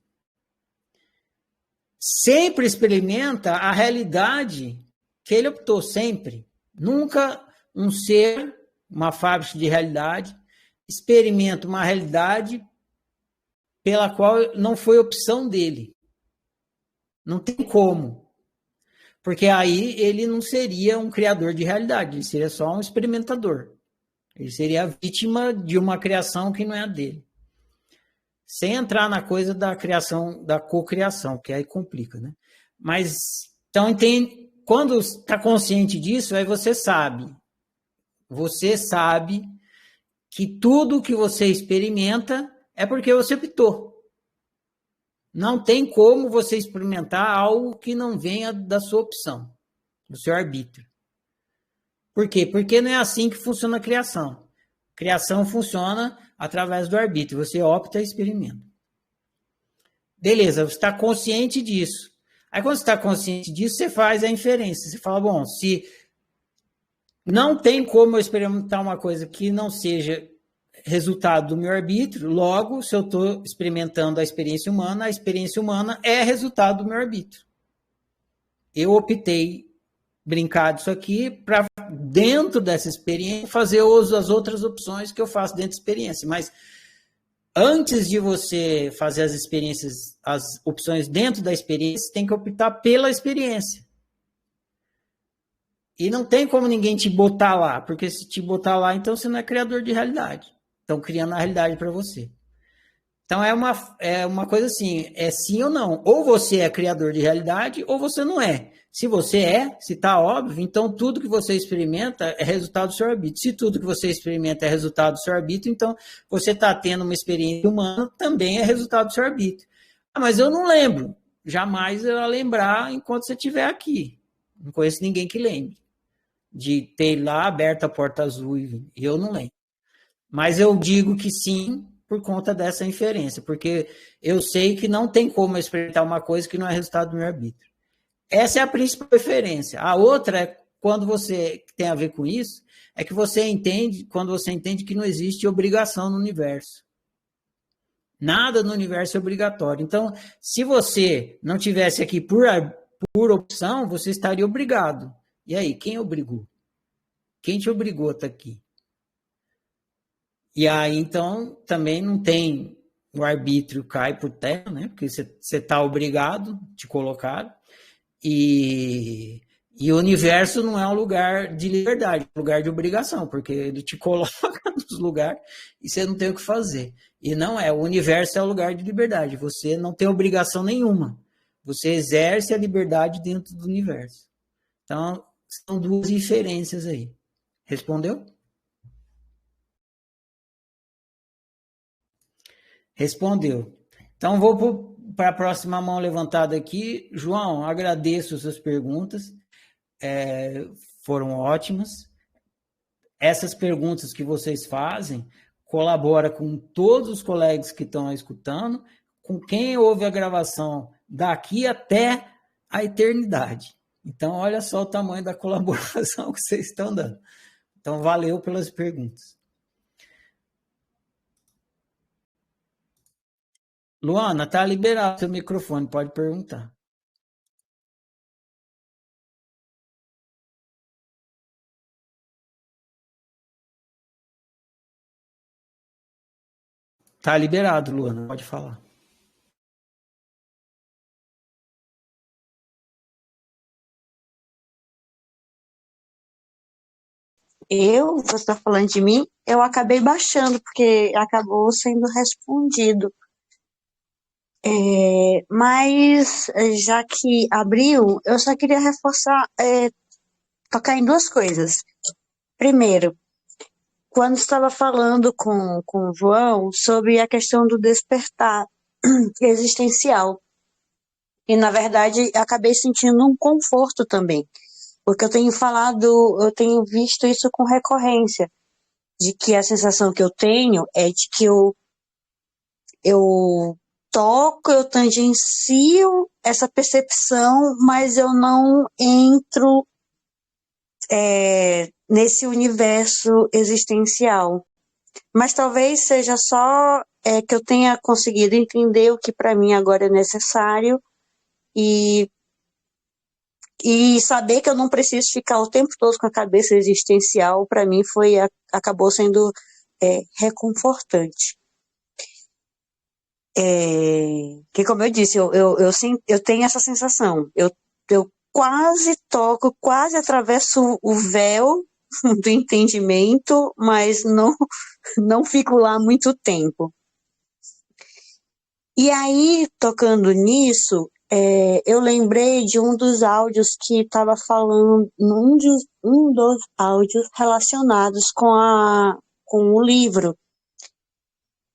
[SPEAKER 1] sempre experimenta a realidade que ele optou, sempre. Nunca um ser, uma fábrica de realidade, experimenta uma realidade pela qual não foi opção dele. Não tem como. Porque aí ele não seria um criador de realidade, ele seria só um experimentador. Ele seria a vítima de uma criação que não é a dele. Sem entrar na coisa da criação, da cocriação, que aí complica, né? Mas, então, quando está consciente disso, aí você sabe que tudo que você experimenta é porque você optou. Não tem como você experimentar algo que não venha da sua opção, do seu arbítrio. Por quê? Porque não é assim que funciona a criação. A criação funciona através do arbítrio. Você opta e experimenta. Beleza, você está consciente disso. Aí quando você está consciente disso, você faz a inferência. Você fala, bom, se não tem como eu experimentar uma coisa que não seja resultado do meu arbítrio, logo, se eu estou experimentando a experiência humana é resultado do meu arbítrio. Eu optei brincar disso aqui para, dentro dessa experiência, fazer uso das outras opções que eu faço dentro da experiência. Mas antes de você fazer as experiências, as opções dentro da experiência, você tem que optar pela experiência. E não tem como ninguém te botar lá, porque se te botar lá, então você não é criador de realidade. Estão criando a realidade para você. Então é uma coisa assim, é sim ou não. Ou você é criador de realidade, ou você não é. Se você é, se está óbvio, então tudo que você experimenta é resultado do seu arbítrio. Se tudo que você experimenta é resultado do seu arbítrio, então você está tendo uma experiência humana, também é resultado do seu arbítrio. Ah, mas eu não lembro. Jamais eu ia lembrar enquanto você estiver aqui. Não conheço ninguém que lembre de ter lá aberto a porta azul e eu não lembro. Mas eu digo que sim, por conta dessa inferência, porque eu sei que não tem como eu experimentar uma coisa que não é resultado do meu arbítrio. Essa é a principal referência. A outra é quando você tem a ver com isso, é que você entende, quando você entende que não existe obrigação no universo. Nada no universo é obrigatório. Então, se você não tivesse aqui por opção, você estaria obrigado. E aí, quem obrigou? Quem te obrigou a estar aqui? E aí, então, também não tem, o arbítrio cai por terra, né? Porque você está obrigado, te colocar. E o universo não é um lugar de liberdade, é um lugar de obrigação, porque ele te coloca nos lugares e você não tem o que fazer. E não é, o universo é um lugar de liberdade, você não tem obrigação nenhuma. Você exerce a liberdade dentro do universo. Então, são duas inferências aí. Respondeu? Respondeu. Então, vou para a próxima mão levantada aqui. João, agradeço as suas perguntas. Foram ótimas. Essas perguntas que vocês fazem colaboram com todos os colegas que estão escutando, com quem ouve a gravação daqui até a eternidade. Então, olha só o tamanho da colaboração que vocês estão dando. Então, valeu pelas perguntas. Luana, tá liberado seu microfone, pode perguntar. Tá liberado, Luana, pode falar.
[SPEAKER 3] Você está falando de mim, eu acabei baixando, porque acabou sendo respondido. Mas, já que abriu, eu só queria reforçar, tocar em duas coisas. Primeiro, quando estava falando com o João sobre a questão do despertar existencial, e na verdade acabei sentindo um conforto também, porque eu tenho visto isso com recorrência, de que a sensação que eu tenho é de que eu toco, eu tangencio essa percepção, mas eu não entro nesse universo existencial. Mas talvez seja só que eu tenha conseguido entender o que para mim agora é necessário e, e saber que eu não preciso ficar o tempo todo com a cabeça existencial, para mim acabou sendo reconfortante. Que como eu disse, eu tenho essa sensação, eu quase toco, quase atravesso o véu do entendimento, mas não fico lá muito tempo. E aí, tocando nisso, eu lembrei de um dos áudios que estava falando, um dos áudios relacionados com o livro.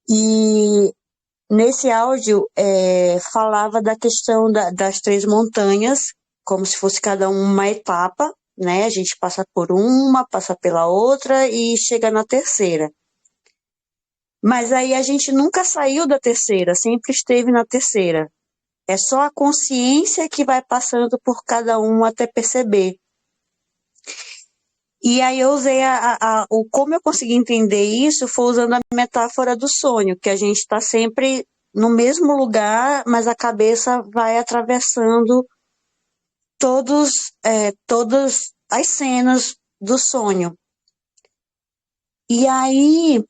[SPEAKER 3] E nesse áudio falava da questão das três montanhas, como se fosse cada uma etapa, né? A gente passa por uma, passa pela outra e chega na terceira. Mas aí a gente nunca saiu da terceira, sempre esteve na terceira. É só a consciência que vai passando por cada um até perceber. E aí eu usei como eu consegui entender isso foi usando a metáfora do sonho, que a gente está sempre no mesmo lugar, mas a cabeça vai atravessando todas as cenas do sonho. E aí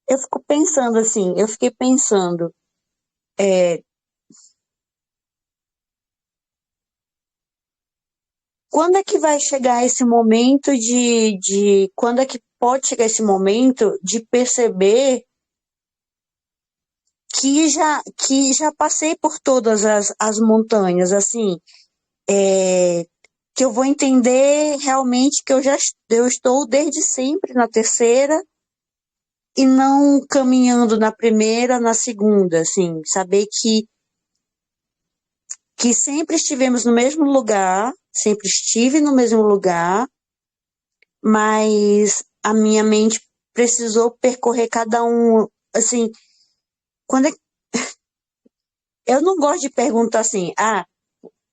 [SPEAKER 3] eu fiquei pensando, quando é que vai chegar esse momento quando é que pode chegar esse momento de perceber que já passei por todas as montanhas, assim, que eu vou entender realmente que eu estou desde sempre na terceira e não caminhando na primeira, na segunda, assim, saber que sempre estivemos no mesmo lugar, sempre estive no mesmo lugar, mas a minha mente precisou percorrer cada um, assim, quando eu não gosto de perguntar assim,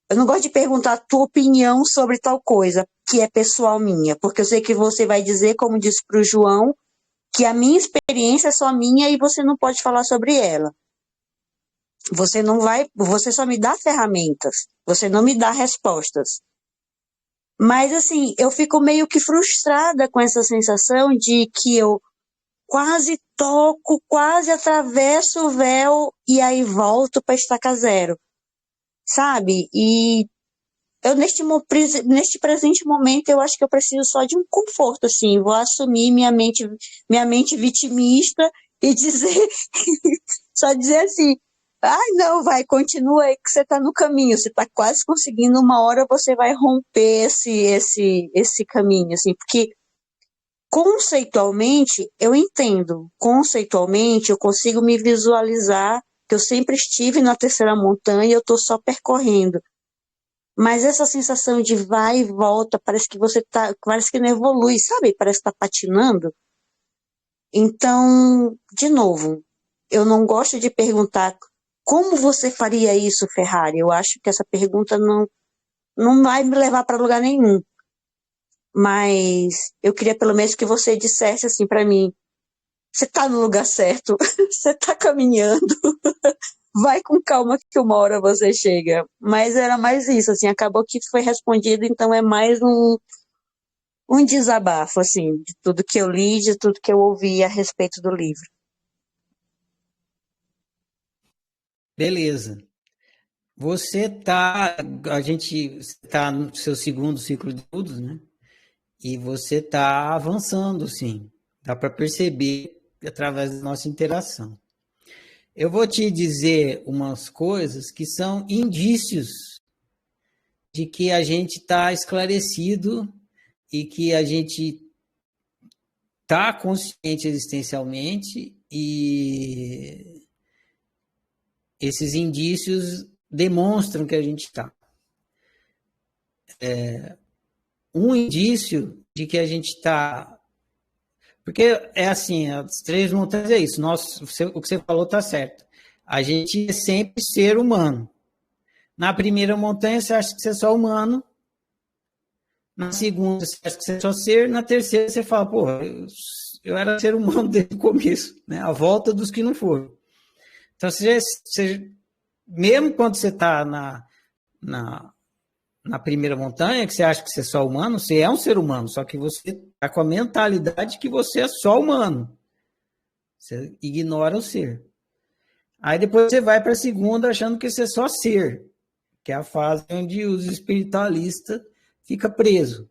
[SPEAKER 3] eu não gosto de perguntar a tua opinião sobre tal coisa, que é pessoal minha, porque eu sei que você vai dizer, como disse para o João, que a minha experiência é só minha e você não pode falar sobre ela. Você só me dá ferramentas, você não me dá respostas. Mas assim, eu fico meio que frustrada com essa sensação de que eu quase toco, quase atravesso o véu e aí volto para estaca zero, sabe? E eu neste presente momento eu acho que eu preciso só de um conforto, assim, vou assumir minha mente vitimista e dizer, só dizer assim, não, vai, continua aí que você está no caminho, você está quase conseguindo, uma hora você vai romper esse caminho, assim, porque conceitualmente eu entendo, conceitualmente eu consigo me visualizar que eu sempre estive na terceira montanha e eu estou só percorrendo. Mas essa sensação de vai e volta, parece que não evolui, sabe? Parece que está patinando. Então, de novo, eu não gosto de perguntar como você faria isso, Ferrari. Eu acho que essa pergunta não vai me levar para lugar nenhum. Mas eu queria pelo menos que você dissesse assim para mim, você está no lugar certo, você está caminhando, vai com calma que uma hora você chega. Mas era mais isso, assim, acabou que foi respondido, então é mais um desabafo, assim, de tudo que eu li, de tudo que eu ouvi a respeito do livro.
[SPEAKER 1] Beleza. A gente está no seu segundo ciclo de estudos, né? E você está avançando, sim. Dá para perceber através da nossa interação. Eu vou te dizer umas coisas que são indícios de que a gente está esclarecido e que a gente está consciente existencialmente, e esses indícios demonstram que a gente está. Um indício de que a gente está... Porque é assim, as três montanhas é isso. O que você falou está certo. A gente é sempre ser humano. Na primeira montanha, você acha que você é só humano. Na segunda, você acha que você é só ser. Na terceira, você fala, pô, eu era ser humano desde o começo, né? A volta dos que não foram. Então, mesmo quando você está na primeira montanha, que você acha que você é só humano, você é um ser humano, só que você está com a mentalidade que você é só humano. Você ignora o ser. Aí depois você vai para a segunda achando que você é só ser, que é a fase onde os espiritualistas ficam presos.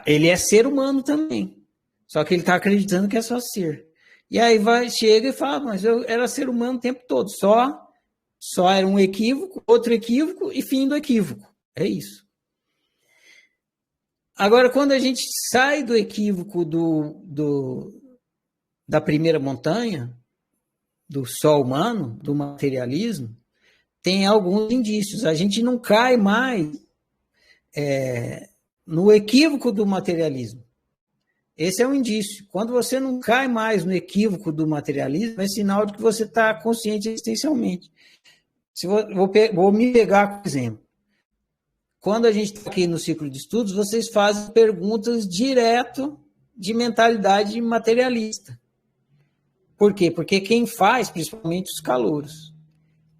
[SPEAKER 1] Ele é ser humano também, só que ele está acreditando que é só ser. E aí chega e fala, mas eu era ser humano o tempo todo, só era um equívoco, outro equívoco e fim do equívoco. É isso. Agora, quando a gente sai do equívoco da primeira montanha, do só humano, do materialismo, tem alguns indícios. A gente não cai mais no equívoco do materialismo. Esse é um indício. Quando você não cai mais no equívoco do materialismo, é sinal de que você está consciente existencialmente. Vou me pegar, por exemplo. Quando a gente está aqui no ciclo de estudos, vocês fazem perguntas direto de mentalidade materialista. Por quê? Porque quem faz, principalmente os calouros,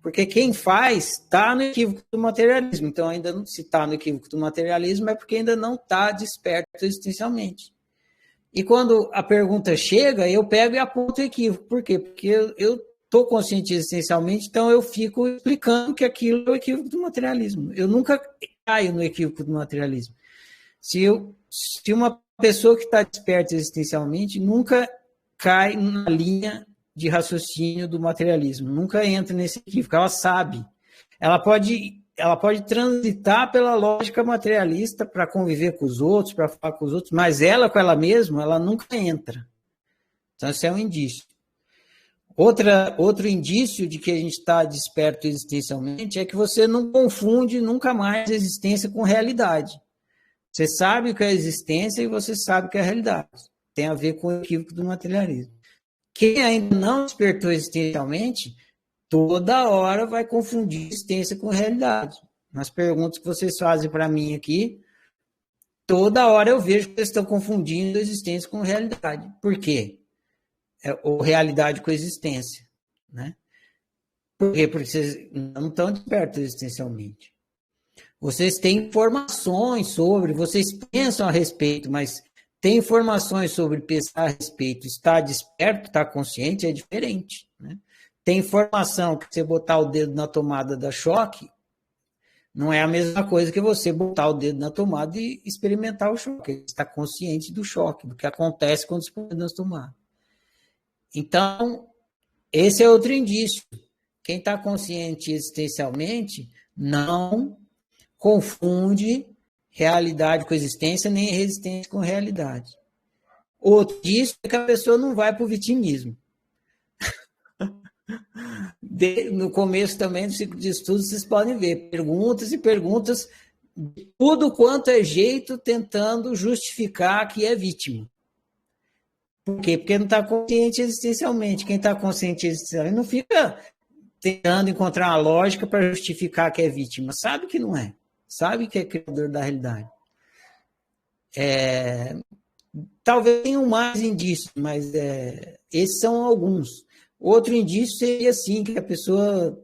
[SPEAKER 1] porque quem faz está no equívoco do materialismo. Então, ainda não, se está no equívoco do materialismo, é porque ainda não está desperto existencialmente. E quando a pergunta chega, eu pego e aponto o equívoco. Por quê? Porque eu estou consciente existencialmente, então eu fico explicando que aquilo é o equívoco do materialismo. Eu nunca caio no equívoco do materialismo. Se uma pessoa que está desperta existencialmente nunca cai na linha de raciocínio do materialismo, nunca entra nesse equívoco, ela sabe. Ela pode transitar pela lógica materialista para conviver com os outros, para falar com os outros, mas ela, com ela mesma, ela nunca entra. Então, esse é um indício. Outro indício de que a gente está desperto existencialmente é que você não confunde nunca mais existência com realidade. Você sabe o que é existência e você sabe o que é realidade. Tem a ver com o equívoco do materialismo. Quem ainda não despertou existencialmente, toda hora vai confundir existência com realidade. Nas perguntas que vocês fazem para mim aqui, toda hora eu vejo que vocês estão confundindo existência com realidade. Por quê? Ou realidade com existência, né? Por quê? Porque vocês não estão despertos existencialmente. Vocês têm informações sobre, vocês pensam a respeito, mas tem informações sobre pensar a respeito, estar desperto, estar consciente, é diferente, né? Tem informação que você botar o dedo na tomada da choque, não é a mesma coisa que você botar o dedo na tomada e experimentar o choque. Você está consciente do choque, do que acontece quando você põe o dedo na tomada. Então, esse é outro indício. Quem está consciente existencialmente não confunde realidade com existência, nem resistência com realidade. Outro indício é que a pessoa não vai para o vitimismo. No começo também do ciclo de estudos, vocês podem ver perguntas e perguntas de tudo quanto é jeito, tentando justificar que é vítima. Por quê? Porque não está consciente existencialmente. Quem está consciente existencialmente não fica tentando encontrar uma lógica para justificar que é vítima. Sabe que não é. Sabe que é criador da realidade. Talvez tenham mais indícios, mas esses são alguns. Outro indício seria, assim, que a pessoa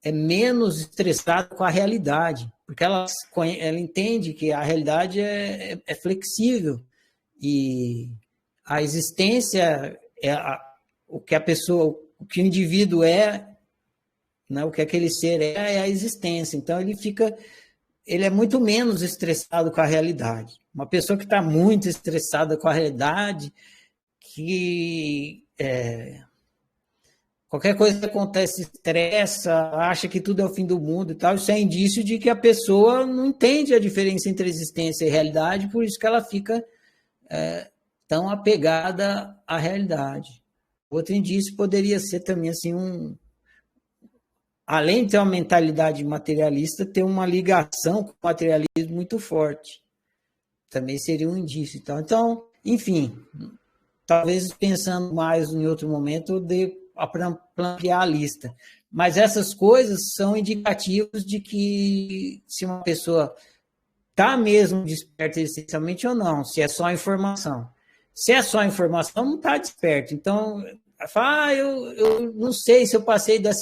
[SPEAKER 1] é menos estressada com a realidade, porque ela entende que a realidade é flexível e a existência o que a pessoa, o que o indivíduo é, né, o que aquele ser é a existência. Então ele é muito menos estressado com a realidade. Uma pessoa que está muito estressada com a realidade, que qualquer coisa que acontece estressa, acha que tudo é o fim do mundo e tal, isso é indício de que a pessoa não entende a diferença entre existência e realidade, por isso que ela fica tão apegada à realidade. Outro indício poderia ser também assim além de ter uma mentalidade materialista, ter uma ligação com o materialismo muito forte. Também seria um indício. Então, enfim, talvez pensando mais em outro momento, dê para ampliar a lista. Mas essas coisas são indicativos de que se uma pessoa está mesmo desperta existencialmente ou não, se é só informação. Se é só informação, não está desperto. Então, fala, eu não sei se eu passei da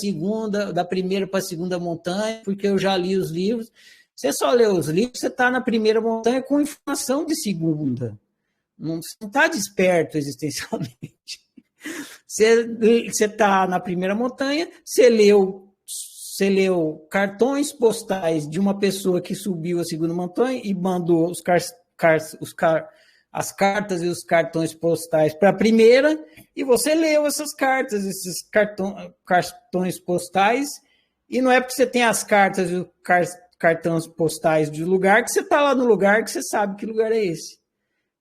[SPEAKER 1] primeira para a segunda montanha, porque eu já li os livros. Você só lê os livros, você está na primeira montanha com informação de segunda. Não está desperto existencialmente. Você está na primeira montanha, você leu cartões postais de uma pessoa que subiu a segunda montanha e mandou as cartas e os cartões postais para a primeira, e você leu essas cartas, esses cartões postais, e não é porque você tem as cartas e os cartões postais de lugar que você está lá no lugar que você sabe que lugar é esse.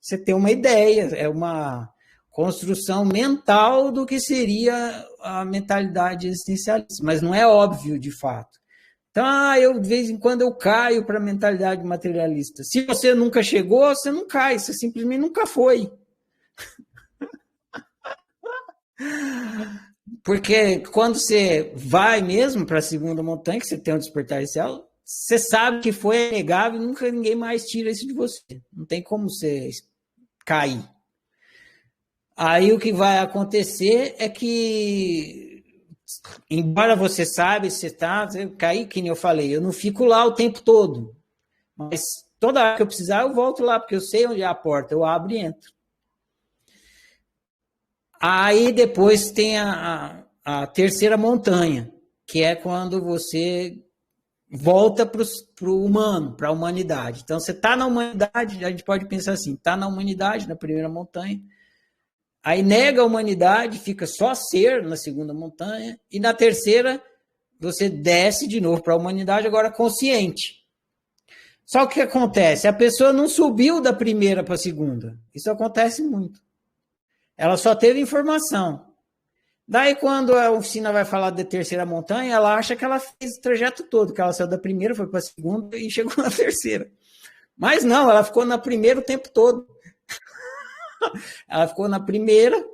[SPEAKER 1] Você tem uma ideia, é uma construção mental do que seria a mentalidade existencialista, mas não é óbvio de fato. Então, eu de vez em quando eu caio para a mentalidade materialista. Se você nunca chegou, você não cai, você simplesmente nunca foi. Porque quando você vai mesmo para a segunda montanha, que você tem um despertar inicial, você sabe que foi negável e nunca ninguém mais tira isso de você. Não tem como você cair. Aí o que vai acontecer é que, embora você saiba, você cair, que nem eu falei, eu não fico lá o tempo todo. Mas toda hora que eu precisar, eu volto lá, porque eu sei onde é a porta, eu abro e entro. Aí depois tem a terceira montanha, que é quando você volta para o humano, para a humanidade. Então, você está na humanidade, a gente pode pensar assim, está na humanidade, na primeira montanha, aí nega a humanidade, fica só ser na segunda montanha, e na terceira você desce de novo para a humanidade, agora consciente. Só que o que acontece? A pessoa não subiu da primeira para a segunda. Isso acontece muito. Ela só teve informação. Daí, quando a oficina vai falar da terceira montanha, ela acha que ela fez o trajeto todo, que ela saiu da primeira, foi para a segunda e chegou na terceira. Mas não, ela ficou na primeira o tempo todo. Ela ficou na primeira,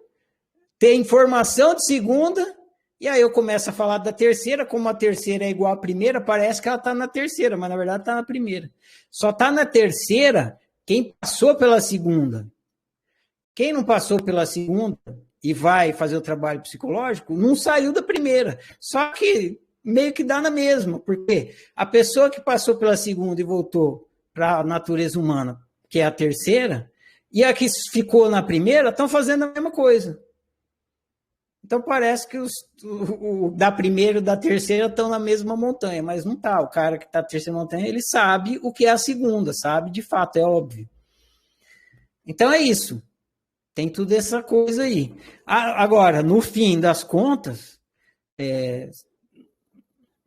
[SPEAKER 1] tem informação de segunda, e aí eu começo a falar da terceira, como a terceira é igual à primeira, parece que ela está na terceira, mas na verdade está na primeira. Só está na terceira quem passou pela segunda. Quem não passou pela segunda e vai fazer o trabalho psicológico, não saiu da primeira. Só que meio que dá na mesma, porque a pessoa que passou pela segunda e voltou para a natureza humana, que é a terceira, e a que ficou na primeira, estão fazendo a mesma coisa. Então parece que o da primeira e da terceira estão na mesma montanha, mas não está. O cara que está na terceira montanha, ele sabe o que é a segunda, sabe de fato, é óbvio. Então é isso. Tem tudo essa coisa aí. Agora, no fim das contas,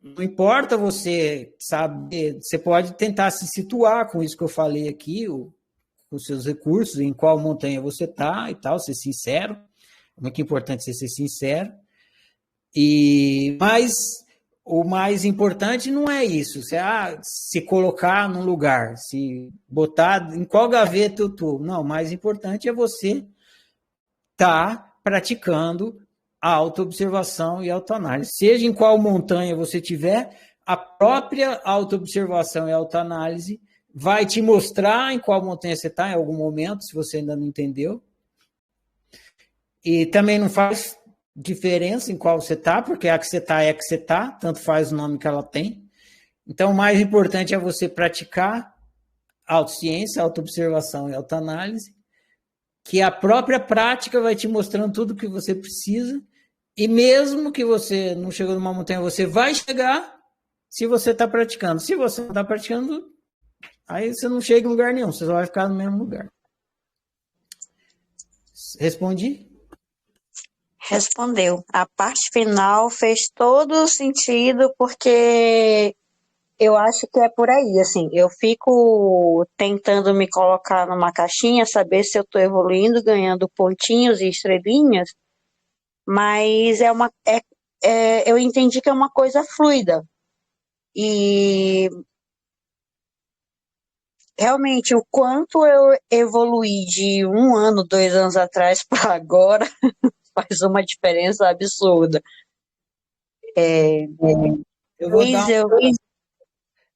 [SPEAKER 1] não importa você saber, você pode tentar se situar com isso que eu falei aqui, com seus recursos, em qual montanha você está e tal, ser sincero. É muito importante você ser sincero. Mas o mais importante não é isso. Se colocar num lugar, se botar em qual gaveta eu estou. Não, o mais importante é você estar praticando a autoobservação e autoanálise. Seja em qual montanha você estiver, a própria autoobservação e autoanálise vai te mostrar em qual montanha você está em algum momento, se você ainda não entendeu. E também não faz diferença em qual você está, porque a que você está é a que você está, tanto faz o nome que ela tem. Então, o mais importante é você praticar autociência, autoobservação e autoanálise, que a própria prática vai te mostrando tudo o que você precisa, e mesmo que você não chegou numa montanha, você vai chegar se você está praticando. Se você não está praticando, aí você não chega em lugar nenhum, você só vai ficar no mesmo lugar. Respondi?
[SPEAKER 3] Respondeu. A parte final fez todo o sentido, porque eu acho que é por aí, assim, eu fico tentando me colocar numa caixinha, saber se eu estou evoluindo, ganhando pontinhos e estrelinhas, mas eu entendi que é uma coisa fluida. E realmente o quanto eu evoluí de 1 ano, 2 anos atrás para agora faz uma diferença absurda.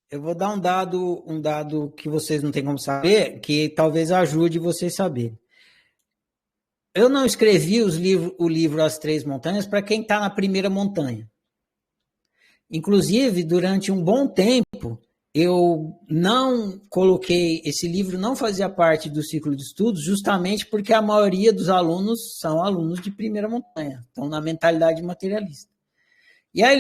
[SPEAKER 1] Eu vou dar um dado que vocês não têm como saber, que talvez ajude vocês a saber. Eu não escrevi o livro As Três Montanhas para quem está na primeira montanha. Inclusive, durante um bom tempo, eu não coloquei, esse livro não fazia parte do ciclo de estudos, justamente porque a maioria dos alunos são alunos de primeira montanha, estão na mentalidade materialista. E aí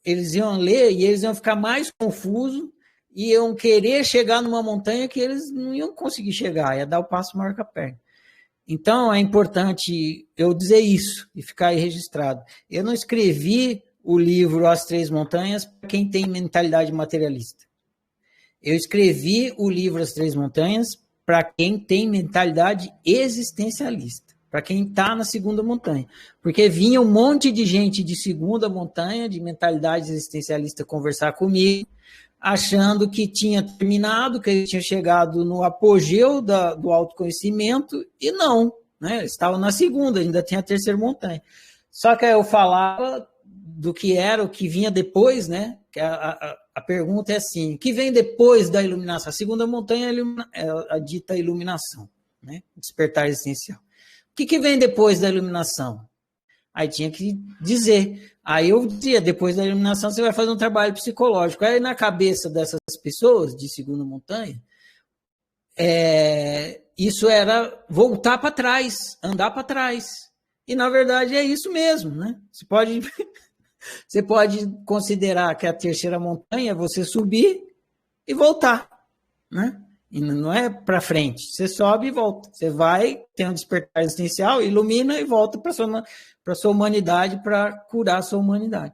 [SPEAKER 1] eles iam ler e eles iam ficar mais confusos e iam querer chegar numa montanha que eles não iam conseguir chegar, ia dar o passo maior que a perna. Então, é importante eu dizer isso e ficar aí registrado. Eu não escrevi o livro As Três Montanhas para quem tem mentalidade materialista. Eu escrevi o livro As Três Montanhas para quem tem mentalidade existencialista, para quem está na segunda montanha. Porque vinha um monte de gente de segunda montanha, de mentalidade existencialista, conversar comigo, achando que tinha terminado, que ele tinha chegado no apogeu do autoconhecimento, e não, né? Estava na segunda, ainda tinha a terceira montanha. Só que aí eu falava do que era, o que vinha depois, né? Que a pergunta é assim, o que vem depois da iluminação? A segunda montanha é a dita iluminação, né? Despertar existencial. O que vem depois da iluminação? Aí tinha que dizer. Aí eu dizia, depois da iluminação você vai fazer um trabalho psicológico. Aí na cabeça dessas pessoas de segunda montanha, isso era voltar para trás, andar para trás. E na verdade é isso mesmo, né? Você pode considerar que a terceira montanha é você subir e voltar, né? E não é para frente, você sobe e volta. Você vai, tem um despertar existencial, ilumina e volta para a sua humanidade, para curar a sua humanidade.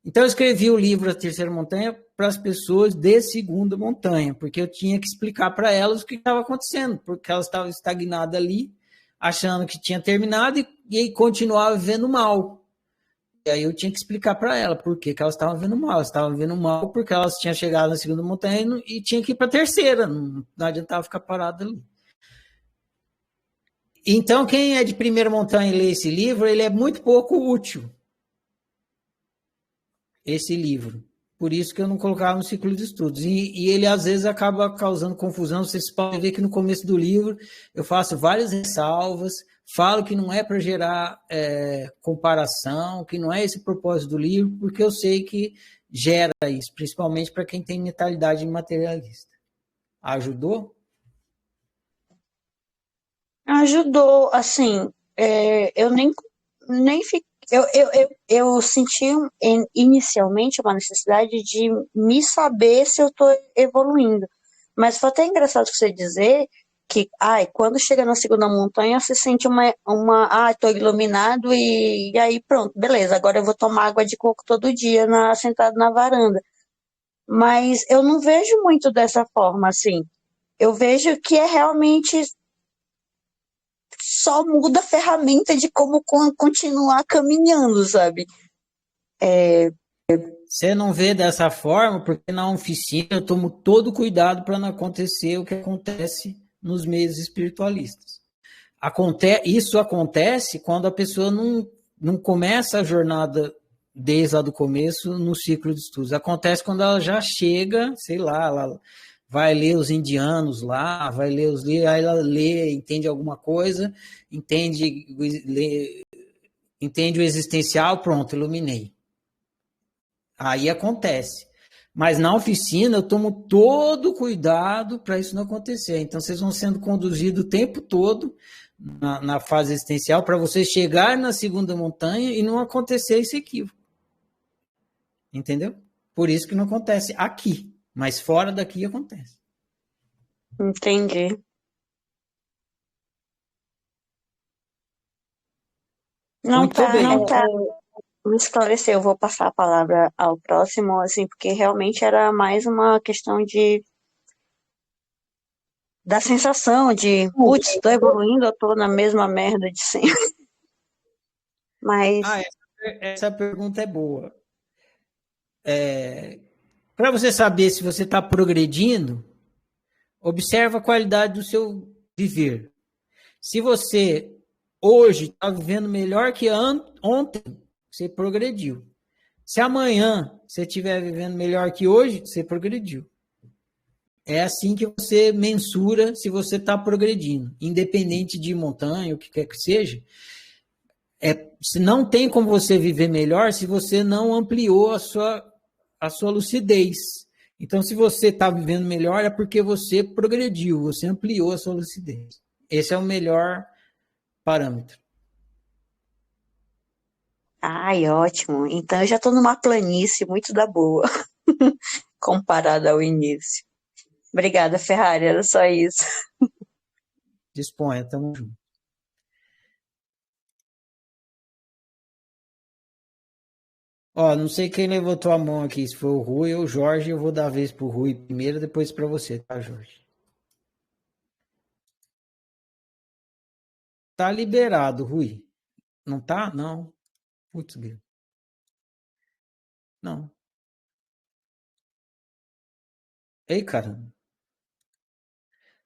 [SPEAKER 1] Então, eu escrevi o livro A Terceira Montanha para as pessoas de segunda montanha, porque eu tinha que explicar para elas o que estava acontecendo, porque elas estavam estagnadas ali, achando que tinha terminado e continuavam vivendo mal. E aí eu tinha que explicar para ela por que elas estavam vendo mal. Elas estavam vendo mal porque elas tinham chegado na segunda montanha e tinham que ir para a terceira. Não adiantava ficar parado ali. Então, quem é de primeira montanha e lê esse livro, ele é muito pouco útil. Esse livro. Por isso que eu não colocava no ciclo de estudos. E ele, às vezes, acaba causando confusão. Vocês podem ver que no começo do livro eu faço várias ressalvas, falo que não é para gerar comparação, que não é esse o propósito do livro, porque eu sei que gera isso, principalmente para quem tem mentalidade materialista. Ajudou?
[SPEAKER 3] Ajudou, assim, eu nem fiquei. Eu senti inicialmente uma necessidade de me saber se eu estou evoluindo. Mas foi até engraçado você dizer que, quando chega na segunda montanha, você sente estou iluminado e aí pronto, beleza, agora eu vou tomar água de coco todo dia sentado na varanda. Mas eu não vejo muito dessa forma, assim. Eu vejo que é realmente só muda a ferramenta de como continuar caminhando, sabe?
[SPEAKER 1] Você não vê dessa forma, porque na oficina eu tomo todo cuidado para não acontecer o que acontece nos meios espiritualistas. Isso acontece quando a pessoa não começa a jornada desde lá do começo no ciclo de estudos. Acontece quando ela já chega, sei lá, ela vai ler os indianos lá, vai ler os livros, aí ela lê, entende alguma coisa, entende o existencial, pronto, iluminei. Aí acontece. Mas na oficina eu tomo todo cuidado para isso não acontecer. Então vocês vão sendo conduzidos o tempo todo na fase existencial para você chegar na segunda montanha e não acontecer esse equívoco. Entendeu? Por isso que não acontece aqui, mas fora daqui acontece.
[SPEAKER 3] Entendi. Não
[SPEAKER 1] Muito
[SPEAKER 3] tá,
[SPEAKER 1] bem.
[SPEAKER 3] não tá. Me esclareceu, eu vou passar a palavra ao próximo, assim, porque realmente era mais uma questão da sensação de, putz, tô evoluindo, eu tô na mesma merda de sempre. Mas,
[SPEAKER 1] Essa pergunta é boa. Para você saber se você está progredindo, observa a qualidade do seu viver. Se você hoje está vivendo melhor que ontem, você progrediu. Se amanhã você estiver vivendo melhor que hoje, você progrediu. É assim que você mensura se você está progredindo, independente de montanha, o que quer que seja. Se não tem como você viver melhor se você não ampliou a sua lucidez. Então, se você está vivendo melhor, é porque você progrediu, você ampliou a sua lucidez. Esse é o melhor parâmetro.
[SPEAKER 3] ai, ótimo. Então eu já tô numa planície muito da boa, comparada ao início. Obrigada, Ferrari, era só isso.
[SPEAKER 1] Disponha, tamo junto. Ó, não sei quem levantou a mão aqui, se foi o Rui ou o Jorge, eu vou dar a vez pro Rui primeiro, depois para você, tá, Jorge? Tá liberado, Rui. Não tá? Não. Putz, Deus. Não. Ei, caramba.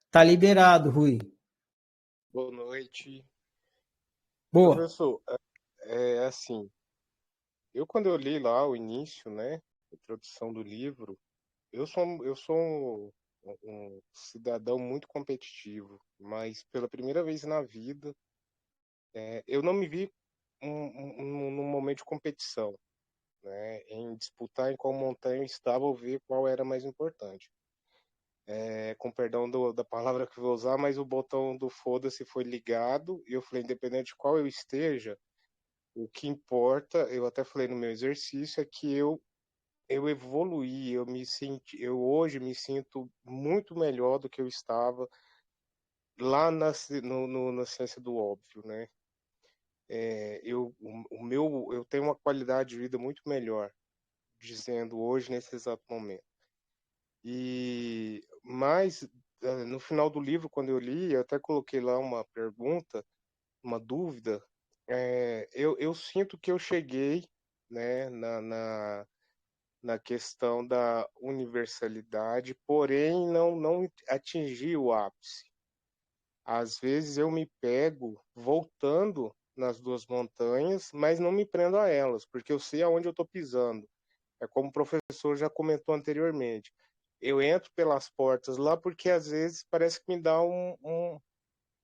[SPEAKER 1] Tá liberado, Rui.
[SPEAKER 4] Boa noite.
[SPEAKER 1] Boa.
[SPEAKER 4] Professor, assim, quando eu li lá o início, né, a introdução do livro, eu sou um cidadão muito competitivo, mas pela primeira vez na vida, eu não me vi num momento de competição, né, em disputar em qual montanha eu estava ou ver qual era mais importante. Com perdão da palavra que eu vou usar, mas o botão do foda-se foi ligado e eu falei, independente de qual eu esteja, o que importa, eu até falei no meu exercício, é que eu evoluí, eu hoje me sinto muito melhor do que eu estava lá na ciência do óbvio, né? Eu tenho uma qualidade de vida muito melhor, dizendo hoje, nesse exato momento. Mas no final do livro, quando eu li, eu até coloquei lá uma pergunta, uma dúvida. Eu sinto que eu cheguei, né, na questão da universalidade, porém não atingi o ápice. Às vezes eu me pego voltando nas duas montanhas, mas não me prendo a elas, porque eu sei aonde eu estou pisando. É como o professor já comentou anteriormente. Eu entro pelas portas lá porque às vezes parece que me dá um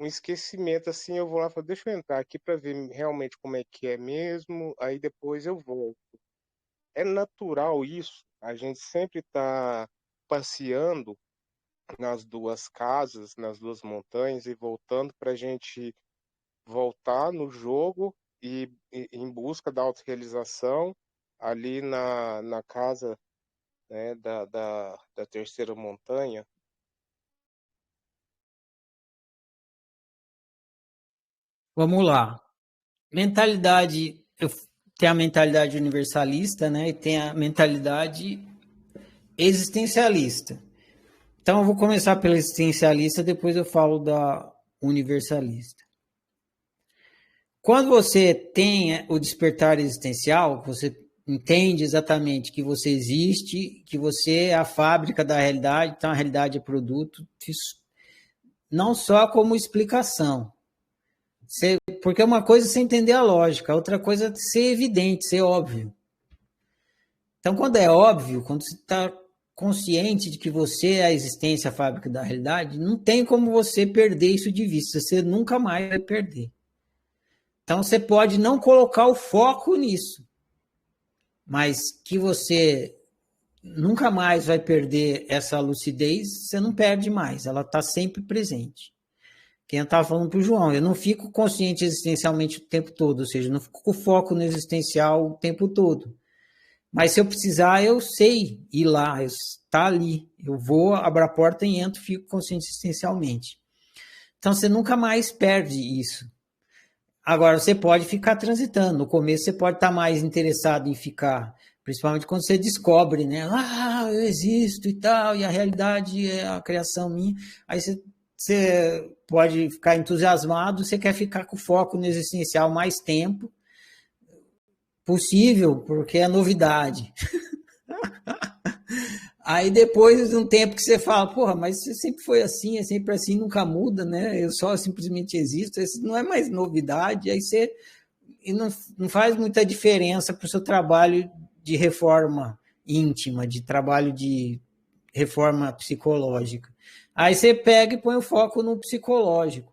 [SPEAKER 4] esquecimento, assim, eu vou lá e falo, deixa eu entrar aqui para ver realmente como é que é mesmo, aí depois eu volto. É natural isso, a gente sempre está passeando nas duas casas, nas duas montanhas e voltando para a gente voltar no jogo e em busca da autorrealização ali na casa, né, da terceira montanha.
[SPEAKER 1] Vamos lá. Mentalidade, tem a mentalidade universalista, né? E tem a mentalidade existencialista. Então, eu vou começar pela existencialista, depois eu falo da universalista. Quando você tem o despertar existencial, você entende exatamente que você existe, que você é a fábrica da realidade, então a realidade é produto, não só como explicação. Porque uma coisa é você entender a lógica, a outra coisa é ser evidente, ser óbvio. Então, quando é óbvio, quando você está consciente de que você é a existência, a fábrica da realidade, não tem como você perder isso de vista, você nunca mais vai perder. Então, você pode não colocar o foco nisso, mas que você nunca mais vai perder essa lucidez, você não perde mais, ela está sempre presente. Quem eu estava falando para o João, eu não fico consciente existencialmente o tempo todo, ou seja, não fico com foco no existencial o tempo todo. Mas se eu precisar, eu sei ir lá, está ali. Eu vou, abro a porta e entro, fico consciente existencialmente. Então você nunca mais perde isso. Agora, você pode ficar transitando. No começo, você pode estar mais interessado em ficar, principalmente quando você descobre, né? Ah, eu existo e tal, e a realidade é a criação minha. Aí você pode ficar entusiasmado, você quer ficar com foco no existencial mais tempo possível, porque é novidade. Aí depois de um tempo que você fala, porra, mas você sempre foi assim, é sempre assim, nunca muda, né? Eu só simplesmente existo, isso não é mais novidade, aí você e não faz muita diferença para o seu trabalho de reforma íntima, de trabalho de reforma psicológica. Aí você pega e põe o foco no psicológico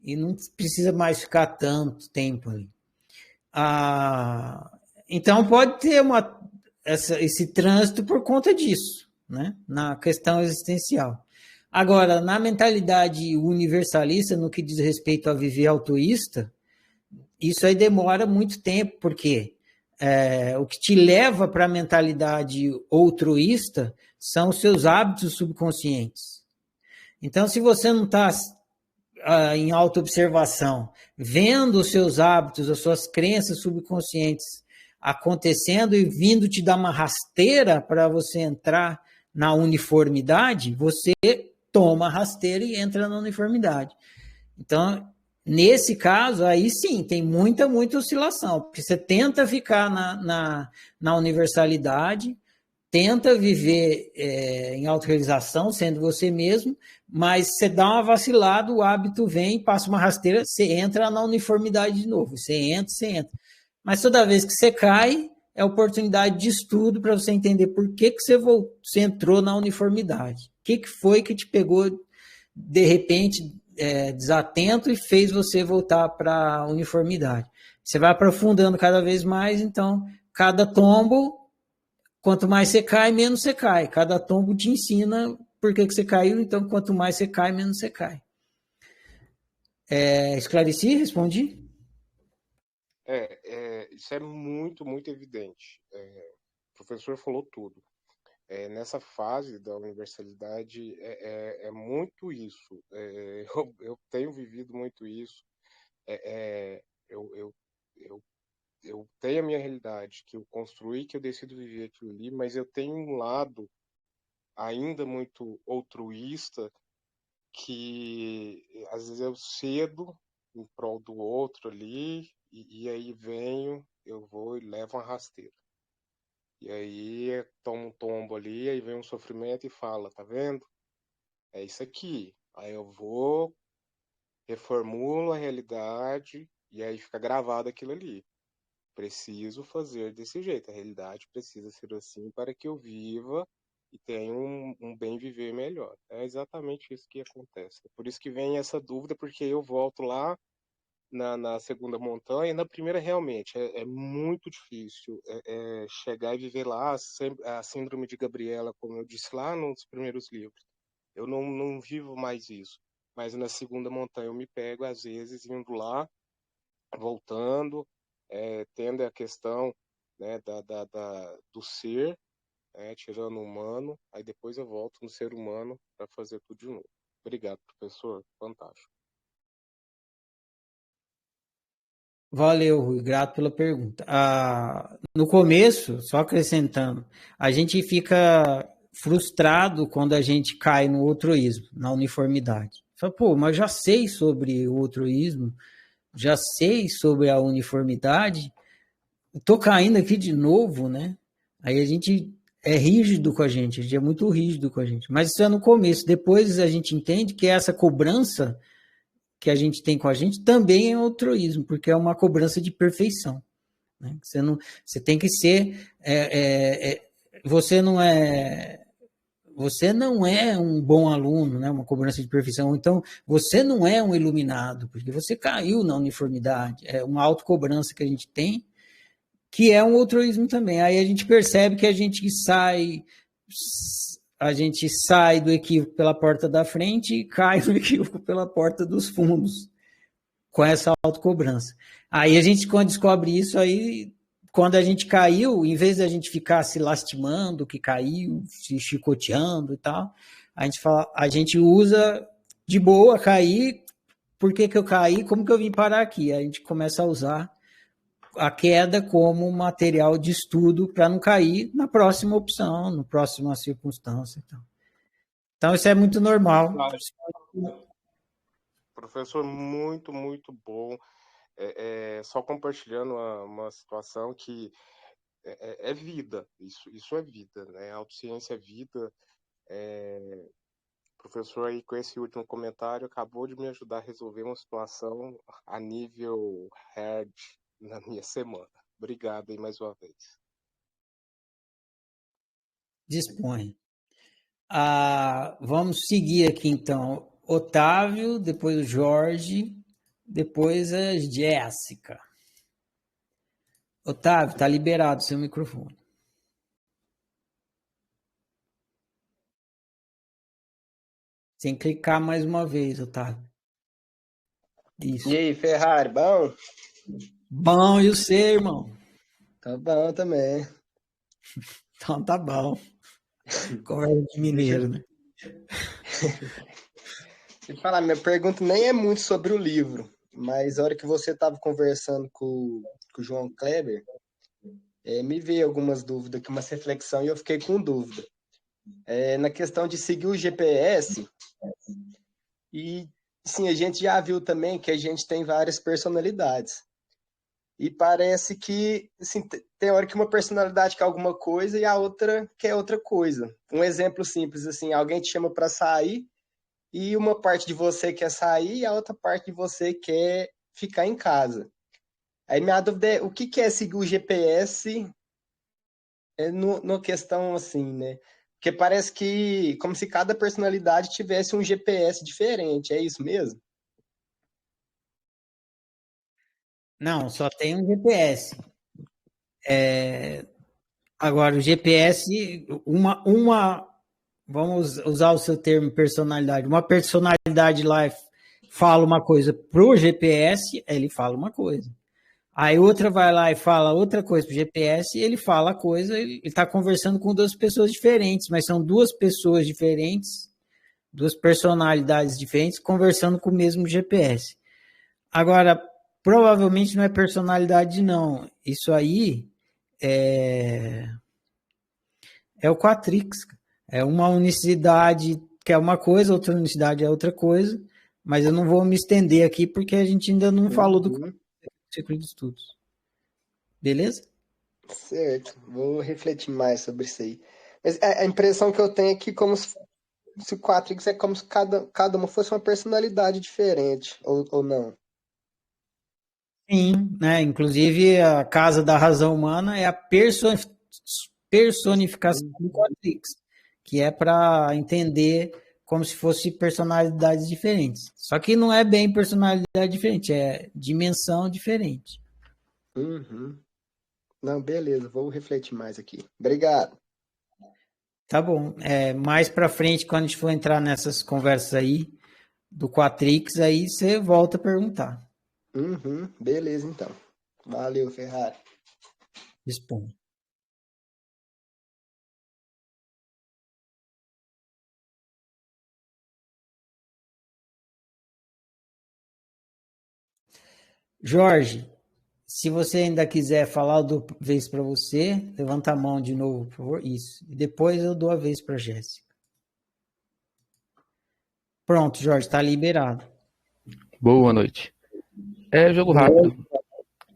[SPEAKER 1] e não precisa mais ficar tanto tempo ali. Então pode ter esse trânsito por conta disso, né? Na questão existencial. Agora, na mentalidade universalista, no que diz respeito a viver altruísta, isso aí demora muito tempo, porque o que te leva para a mentalidade altruísta são os seus hábitos subconscientes. Então, se você não está em autoobservação, vendo os seus hábitos, as suas crenças subconscientes acontecendo e vindo te dar uma rasteira para você entrar na uniformidade, você toma a rasteira e entra na uniformidade. Então, nesse caso, aí sim, tem muita oscilação, porque você tenta ficar na universalidade, tenta viver em autorrealização, sendo você mesmo, mas você dá uma vacilada, o hábito vem, passa uma rasteira, você entra na uniformidade de novo, você entra. Mas toda vez que você cai, é oportunidade de estudo para você entender por que você entrou na uniformidade. O que foi que te pegou, de repente, desatento e fez você voltar para a uniformidade. Você vai aprofundando cada vez mais, então, cada tombo, quanto mais você cai, menos você cai. Cada tombo te ensina por que você caiu, então, quanto mais você cai, menos você cai. Esclareci? Respondi?
[SPEAKER 4] Isso é muito evidente. O professor falou tudo. Nessa fase da universalidade é muito isso. Eu tenho vivido muito isso. Eu tenho a minha realidade, que eu construí, que eu decido viver aquilo ali, mas eu tenho um lado ainda muito altruísta que às vezes eu cedo em prol do outro ali e aí eu vou e levo uma rasteira. E aí toma um tombo ali, aí vem um sofrimento e fala, tá vendo? É isso aqui. Aí eu vou, reformulo a realidade e aí fica gravado aquilo ali. Preciso fazer desse jeito. A realidade precisa ser assim para que eu viva e tenha um bem viver melhor. É exatamente isso que acontece. É por isso que vem essa dúvida, porque eu volto lá na segunda montanha. Na primeira, realmente, é muito difícil chegar e viver lá a síndrome de Gabriela, como eu disse lá nos primeiros livros. Eu não vivo mais isso. Mas na segunda montanha eu me pego, às vezes, indo lá, voltando, tendo a questão, né, do ser, tirando o humano, aí depois eu volto no ser humano para fazer tudo de novo. Obrigado, professor. Fantástico.
[SPEAKER 1] Valeu, Rui, grato pela pergunta. No começo, só acrescentando, a gente fica frustrado quando a gente cai no altruísmo, na uniformidade. Fala, pô, mas já sei sobre o altruísmo, já sei sobre a uniformidade, estou caindo aqui de novo, né? Aí a gente é rígido com a gente é muito rígido com a gente. Mas isso é no começo, depois a gente entende que essa cobrança que a gente tem com a gente também é altruísmo, porque é uma cobrança de perfeição. Né? Você tem que ser. Você não é um bom aluno, né? Uma cobrança de perfeição. Então, você não é um iluminado, porque você caiu na uniformidade. É uma autocobrança que a gente tem, que é um altruísmo também. Aí a gente percebe que a gente sai do equívoco pela porta da frente e cai no equívoco pela porta dos fundos, com essa autocobrança. Aí a gente, quando descobre isso, aí, quando a gente caiu, em vez de a gente ficar se lastimando que caiu, se chicoteando e tal, a gente usa de boa cair. Por que eu caí? Como que eu vim parar aqui? A gente começa a usar a queda como material de estudo para não cair na próxima opção, na próxima circunstância. Então, isso é muito normal.
[SPEAKER 4] Professor, muito, muito bom. Só compartilhando uma situação que é vida, isso é vida, né? A autociência é vida. Professor, aí com esse último comentário, acabou de me ajudar a resolver uma situação a nível hard na minha semana. Obrigado aí mais uma vez.
[SPEAKER 1] Dispõe. Vamos seguir aqui, então. Otávio, depois o Jorge, depois a Jéssica. Otávio, está liberado seu microfone. Sem clicar mais uma vez, Otávio.
[SPEAKER 5] Isso. E aí, Ferrari, bom?
[SPEAKER 1] Bom, e o seu, irmão?
[SPEAKER 5] Tá bom também.
[SPEAKER 1] Então tá bom. Conversa de mineiro, né?
[SPEAKER 5] Deixa eu falar, minha pergunta nem é muito sobre o livro, mas a hora que você estava conversando com o João Kleber, me veio algumas dúvidas aqui, uma reflexão, e eu fiquei com dúvida. Na questão de seguir o GPS, e sim, a gente já viu também que a gente tem várias personalidades. E parece que assim, tem hora que uma personalidade quer alguma coisa e a outra quer outra coisa. Um exemplo simples, assim, alguém te chama para sair e uma parte de você quer sair e a outra parte de você quer ficar em casa. Aí minha dúvida é, o que é seguir o GPS no questão assim, né? Porque parece que como se cada personalidade tivesse um GPS diferente, é isso mesmo?
[SPEAKER 1] Não, só tem um GPS. Agora, o GPS, vamos usar o seu termo personalidade, uma personalidade lá fala uma coisa pro GPS, ele fala uma coisa. Aí outra vai lá e fala outra coisa pro GPS, ele fala a coisa, ele está conversando com duas pessoas diferentes, mas são duas pessoas diferentes, duas personalidades diferentes, conversando com o mesmo GPS. Agora, provavelmente não é personalidade, não. Isso aí é o Quatrix. É uma unicidade que é uma coisa, outra unicidade é outra coisa, mas eu não vou me estender aqui porque a gente ainda não falou do ciclo de estudos. Beleza?
[SPEAKER 5] Certo, vou refletir mais sobre isso aí. Mas a impressão que eu tenho é que como se o Quatrix é como se cada uma fosse uma personalidade diferente, ou não?
[SPEAKER 1] Sim, né? Inclusive a Casa da Razão Humana é a personificação do Quatrix, que é para entender como se fosse personalidades diferentes. Só que não é bem personalidade diferente, é dimensão diferente.
[SPEAKER 5] Uhum. Não, beleza, vou refletir mais aqui. Obrigado.
[SPEAKER 1] Tá bom. Mais para frente, quando a gente for entrar nessas conversas aí do Quatrix, aí você volta a perguntar.
[SPEAKER 5] Uhum. Beleza, então. Valeu, Ferrari.
[SPEAKER 1] Responde. Jorge, se você ainda quiser falar, eu dou a vez para você. Levanta a mão de novo, por favor. Isso. E depois eu dou a vez para a Jéssica. Pronto, Jorge, está liberado.
[SPEAKER 6] Boa noite. Jogo rápido.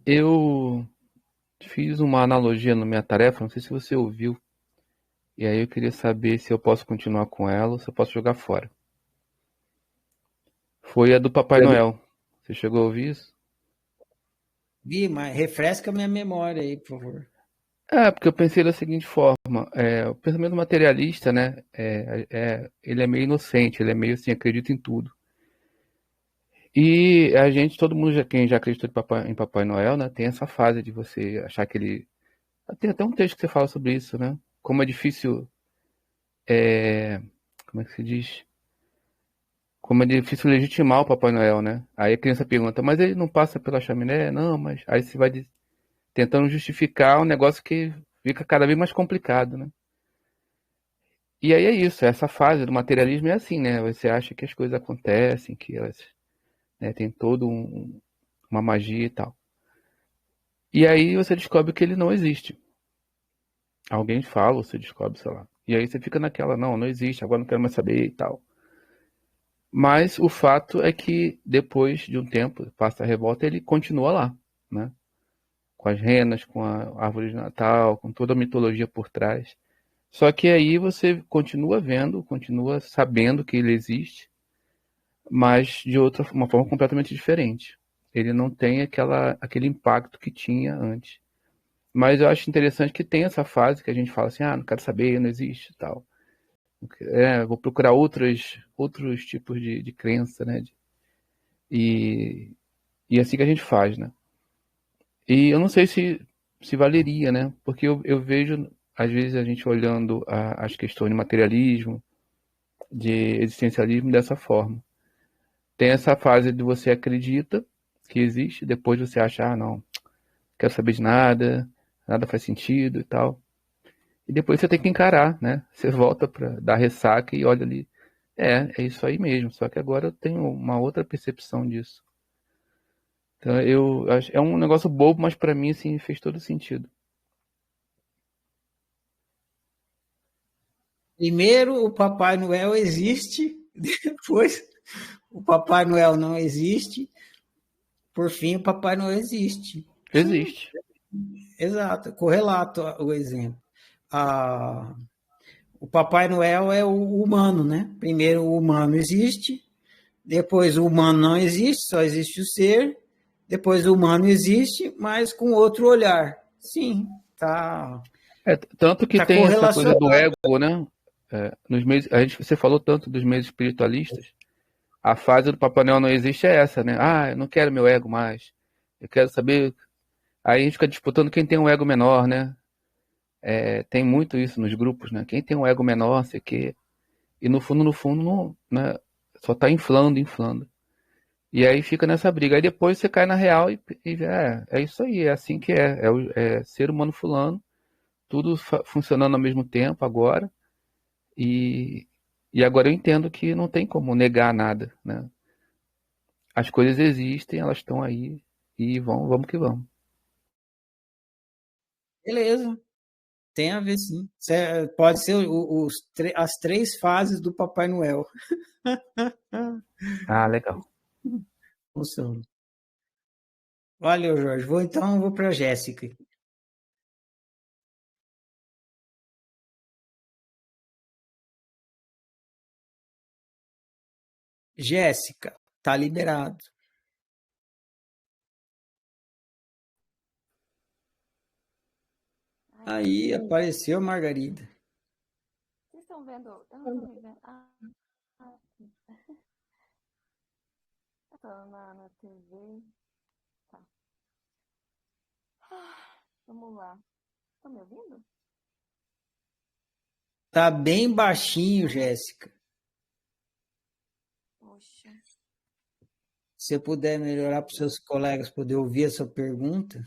[SPEAKER 6] Eu fiz uma analogia na minha tarefa, não sei se você ouviu. E aí eu queria saber se eu posso continuar com ela ou se eu posso jogar fora. Foi a do Papai Noel. Você chegou a ouvir isso?
[SPEAKER 1] Vi, mas refresca minha memória aí, por favor.
[SPEAKER 6] Porque eu pensei da seguinte forma, o pensamento materialista, né, ele é meio inocente, ele é meio assim, acredita em tudo. E a gente, todo mundo, quem já acreditou em Papai Noel, né, tem essa fase de você achar que ele. Tem até um texto que você fala sobre isso, né? Como é difícil. Como é que se diz? Como é difícil legitimar o Papai Noel, né? Aí a criança pergunta, mas ele não passa pela chaminé? Não, mas aí você vai tentando justificar um negócio que fica cada vez mais complicado, né? E aí é isso, essa fase do materialismo é assim, né? Você acha que as coisas acontecem, que elas, né, tem todo uma magia e tal. E aí você descobre que ele não existe. Alguém fala, ou você descobre, sei lá. E aí você fica naquela, não existe, agora não quero mais saber e tal. Mas o fato é que depois de um tempo, passa a revolta, ele continua lá, né? Com as renas, com a árvore de Natal, com toda a mitologia por trás. Só que aí você continua vendo, continua sabendo que ele existe, mas de uma forma completamente diferente. Ele não tem aquele impacto que tinha antes. Mas eu acho interessante que tem essa fase que a gente fala assim, não quero saber, não existe e tal. Vou procurar outros tipos de crença, né? E, e é assim que a gente faz, né? E eu não sei se valeria, né? Porque eu vejo, às vezes, a gente olhando as questões de materialismo, de existencialismo dessa forma. Tem essa fase de você acredita que existe, depois você acha, não quero saber de nada, nada faz sentido e tal. E depois você tem que encarar, né? Você volta para dar ressaca e olha ali. É isso aí mesmo, só que agora eu tenho uma outra percepção disso. Então eu acho, é um negócio bobo, mas para mim assim fez todo sentido.
[SPEAKER 1] Primeiro, o Papai Noel existe, depois, o Papai Noel não existe, por fim, o Papai Noel existe.
[SPEAKER 6] Existe.
[SPEAKER 1] Exato, correlato o exemplo. O Papai Noel é o humano, né? Primeiro o humano existe, depois o humano não existe, só existe o ser, depois o humano existe, mas com outro olhar. Sim,
[SPEAKER 6] Tanto que
[SPEAKER 1] tá
[SPEAKER 6] tem essa coisa do
[SPEAKER 1] correlacionado.
[SPEAKER 6] ego, né? Nos meios, você falou tanto dos meios espiritualistas. A fase do Papai Noel não existe é essa, né? Eu não quero meu ego mais. Eu quero saber. Aí a gente fica disputando quem tem um ego menor, né? Tem muito isso nos grupos, né? Quem tem um ego menor, sei que. E no fundo, não, né? Só tá inflando, inflando. E aí fica nessa briga. Aí depois você cai na real é isso aí, é assim que é. É ser humano fulano, tudo funcionando ao mesmo tempo agora. E, e agora eu entendo que não tem como negar nada, né? As coisas existem, elas estão aí e vamos que vamos.
[SPEAKER 1] Beleza, tem a ver sim. Pode ser as três fases do Papai Noel.
[SPEAKER 6] Legal.
[SPEAKER 1] Funciona. Valeu, Jorge. Vou para a Jéssica. Jéssica, tá liberado. Aí apareceu a Margarida.
[SPEAKER 7] Vocês estão vendo? Eu não tô me vendo. Sim. Eu tô na TV. Tá. Vamos lá. Estão me ouvindo?
[SPEAKER 1] Tá bem baixinho, Jéssica.
[SPEAKER 7] Poxa.
[SPEAKER 1] Se você puder melhorar para os seus colegas poder ouvir a sua pergunta.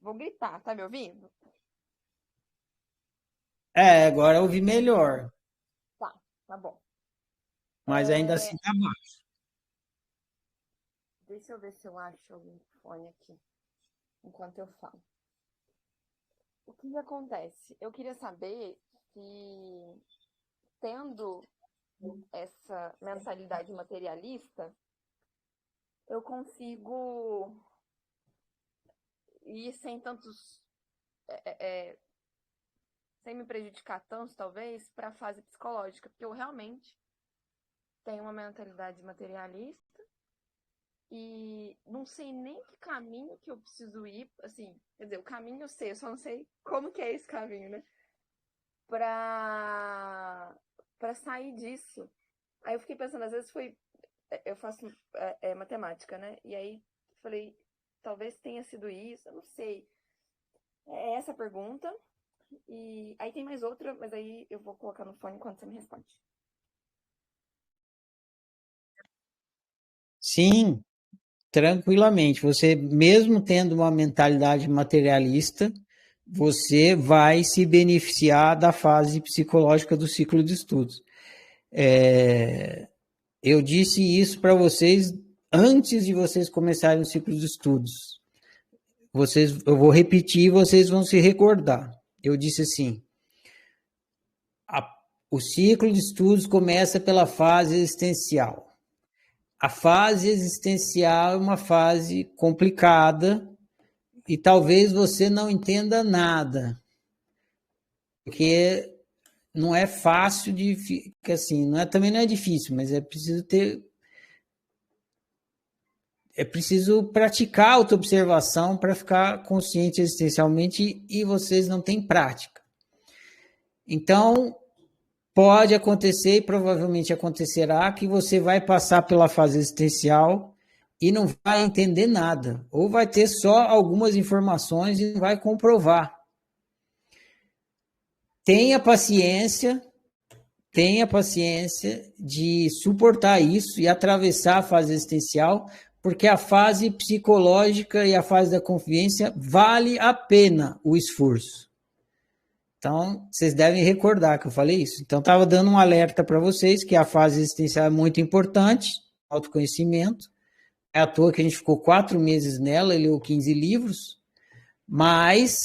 [SPEAKER 7] Vou gritar, tá me ouvindo?
[SPEAKER 1] Agora eu ouvi melhor,
[SPEAKER 7] Tá bom.
[SPEAKER 1] mas ainda assim tá baixo.
[SPEAKER 7] Deixa eu ver se eu acho algum fone aqui, enquanto eu falo. O que acontece? Eu queria saber se, tendo essa mentalidade materialista, eu consigo ir sem tantos. Sem me prejudicar tanto, talvez, para a fase psicológica, porque eu realmente tenho uma mentalidade materialista e não sei nem que caminho que eu preciso ir, assim, quer dizer, o caminho eu sei, eu só não sei como que é esse caminho, né? Para sair disso. Aí eu fiquei pensando, às vezes foi eu faço matemática, né? E aí falei, talvez tenha sido isso, eu não sei. É essa a pergunta. E aí tem mais outra, mas aí eu vou colocar no fone enquanto você me responde.
[SPEAKER 1] Sim, tranquilamente. Você, mesmo tendo uma mentalidade materialista, você vai se beneficiar da fase psicológica do ciclo de estudos. Eu disse isso para vocês antes de vocês começarem o ciclo de estudos. Eu vou repetir e vocês vão se recordar. Eu disse assim: o ciclo de estudos começa pela fase existencial. A fase existencial é uma fase complicada e talvez você não entenda nada, porque não é fácil de, assim, também não é difícil, mas é preciso praticar a autoobservação para ficar consciente existencialmente e vocês não têm prática. Então, pode acontecer e provavelmente acontecerá que você vai passar pela fase existencial e não vai entender nada, ou vai ter só algumas informações e não vai comprovar. Tenha paciência de suportar isso e atravessar a fase existencial, porque a fase psicológica e a fase da convivência vale a pena o esforço. Então, vocês devem recordar que eu falei isso. Então, estava dando um alerta para vocês que a fase existencial é muito importante, autoconhecimento. É à toa que a gente ficou 4 meses nela, leu 15 livros, mas,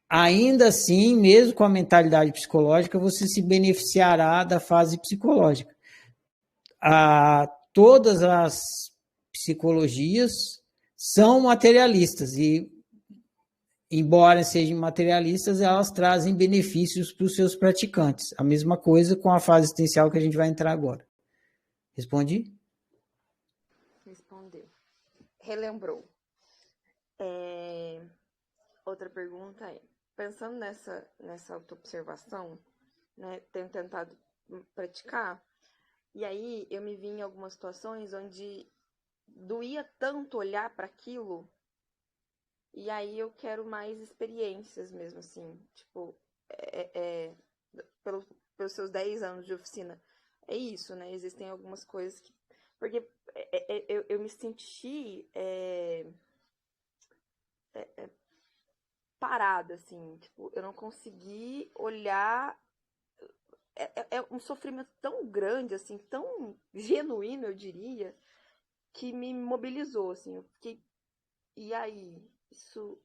[SPEAKER 1] ainda assim, mesmo com a mentalidade psicológica, você se beneficiará da fase psicológica. Todas as psicologias são materialistas e, embora sejam materialistas, elas trazem benefícios para os seus praticantes. A mesma coisa com a fase existencial que a gente vai entrar agora. Respondi?
[SPEAKER 7] Respondeu. Relembrou. Outra pergunta é, pensando nessa autoobservação, né, tenho tentado praticar, e aí eu me vi em algumas situações onde doía tanto olhar para aquilo. E aí eu quero mais experiências mesmo, assim, tipo, pelos seus 10 anos de oficina. É isso, né? Existem algumas coisas que... Porque eu me senti parada, assim, tipo, eu não consegui olhar... É um sofrimento tão grande, assim, tão genuíno, eu diria, que me mobilizou, assim, eu fiquei... E aí, isso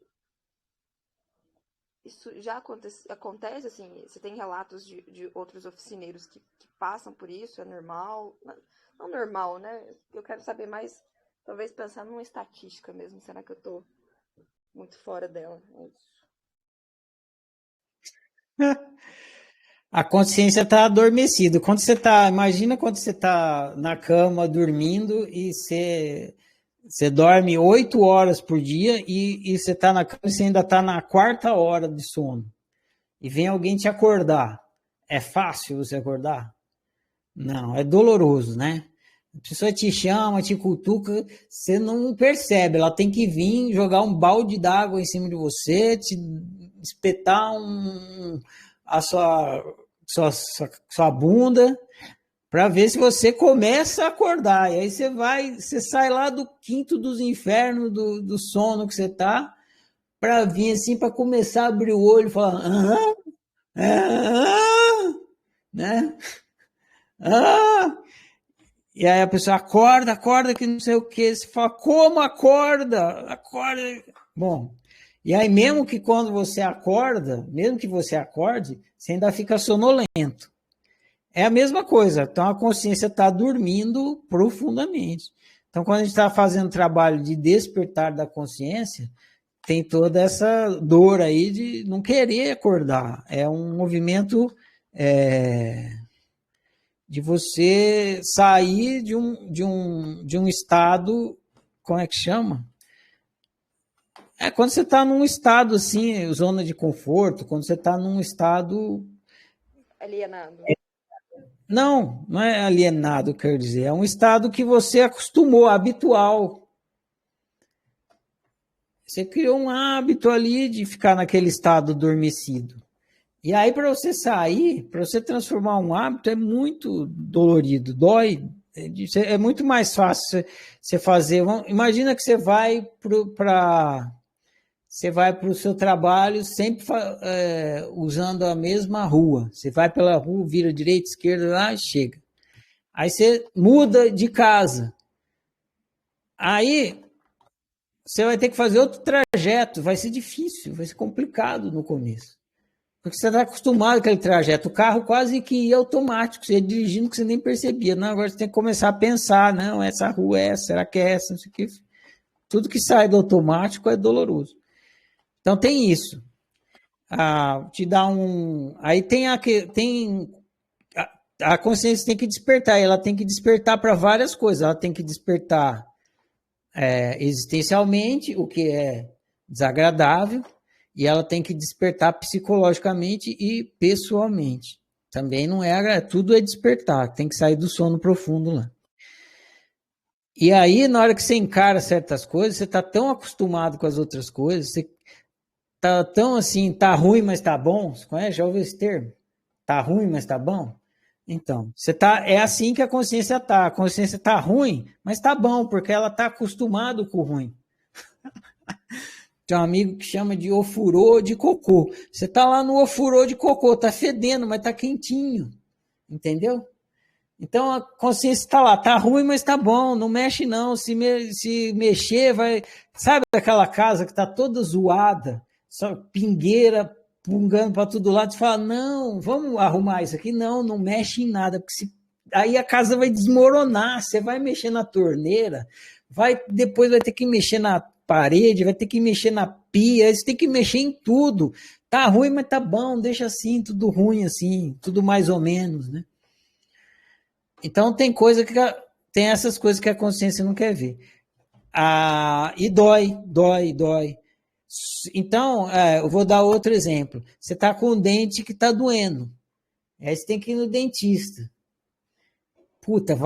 [SPEAKER 7] já acontece, assim, você tem relatos de outros oficineiros que passam por isso, é normal? Não normal, né? Eu quero saber mais, talvez pensar numa estatística mesmo, será que eu tô muito fora dela? É isso.
[SPEAKER 1] A consciência está adormecida. Imagina quando você está na cama dormindo e você dorme 8 horas por dia e você está na cama e você ainda está na 4ª hora de sono. E vem alguém te acordar. É fácil você acordar? Não, é doloroso, né? A pessoa te chama, te cutuca, você não percebe. Ela tem que vir jogar um balde d'água em cima de você, te espetar a sua bunda para ver se você começa a acordar. E aí você sai lá do quinto dos infernos do sono que você tá, para vir assim, para começar a abrir o olho e falar, né? E aí a pessoa acorda que não sei o que. Você fala, como acorda? Acorda. Bom, e aí mesmo que quando você acorda, mesmo que você acorde, você ainda fica sonolento. É a mesma coisa. Então a consciência está dormindo profundamente. Então quando a gente está fazendo trabalho de despertar da consciência, tem toda essa dor aí de não querer acordar. É um movimento de você sair de um estado, como é que chama? Quando você está num estado assim, zona de conforto, quando você está num estado
[SPEAKER 7] alienado.
[SPEAKER 1] Não é alienado, quer dizer, é um estado que você acostumou, habitual. Você criou um hábito ali de ficar naquele estado adormecido. E aí, para você sair, para você transformar um hábito, é muito dolorido, dói. É muito mais fácil você fazer. Imagina que você vai o seu trabalho sempre usando a mesma rua. Você vai pela rua, vira direita, esquerda, lá e chega. Aí você muda de casa. Aí você vai ter que fazer outro trajeto. Vai ser difícil, vai ser complicado no começo. Porque você está acostumado com aquele trajeto. O carro quase que ia automático, você ia dirigindo que você nem percebia. Não, agora você tem que começar a pensar, não, essa rua é essa, será que é essa? Não sei o que. Tudo que sai do automático é doloroso. Então tem isso. Te dá um. Aí tem a consciência tem que despertar, ela tem que despertar para várias coisas. Ela tem que despertar existencialmente, o que é desagradável. E ela tem que despertar psicologicamente e pessoalmente. Também não é, tudo é despertar, tem que sair do sono profundo lá. E aí, na hora que você encara certas coisas, você está tão acostumado com as outras coisas, você está tão assim, tá ruim, mas tá bom. Você conhece? Já ouviu esse termo? Tá ruim, mas tá bom? Então, é assim que a consciência tá. A consciência tá ruim, mas tá bom, porque ela tá acostumado com o ruim. Tem um amigo que chama de ofurô de cocô. Você tá lá no ofurô de cocô, tá fedendo, mas tá quentinho. Entendeu? Então a consciência está lá, tá ruim, mas tá bom, não mexe não. Se mexer, vai. Sabe aquela casa que tá toda zoada, só pingueira, pungando para todo lado, você fala: não, vamos arrumar isso aqui. Não mexe em nada, porque aí a casa vai desmoronar. Você vai mexer na torneira, depois vai ter que mexer na parede, vai ter que mexer na pia, você tem que mexer em tudo. Tá ruim, mas tá bom, deixa assim, tudo ruim assim, tudo mais ou menos, né? Então tem essas coisas que a consciência não quer ver. E dói. Então, eu vou dar outro exemplo. Você está com um dente que está doendo. Aí você tem que ir no dentista. Puta,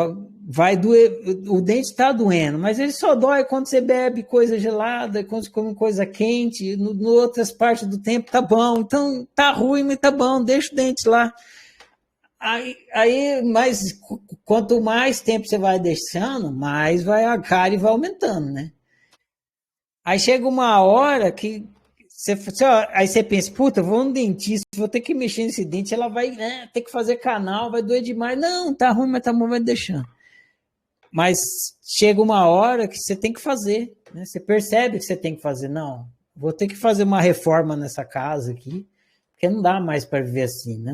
[SPEAKER 1] vai doer, o dente está doendo, mas ele só dói quando você bebe coisa gelada, quando você come coisa quente, no outras partes do tempo tá bom, então tá ruim, mas tá bom, deixa o dente lá. Mas quanto mais tempo você vai deixando, mais a cárie vai aumentando, né? Aí chega uma hora que aí você pensa, puta, vou no dentista, vou ter que mexer nesse dente, ela vai ter que fazer canal, vai doer demais. Não, tá ruim, mas tá bom, vai deixando. Mas chega uma hora que você tem que fazer, né? Você percebe que você tem que fazer. Não, vou ter que fazer uma reforma nessa casa aqui, porque não dá mais para viver assim, né?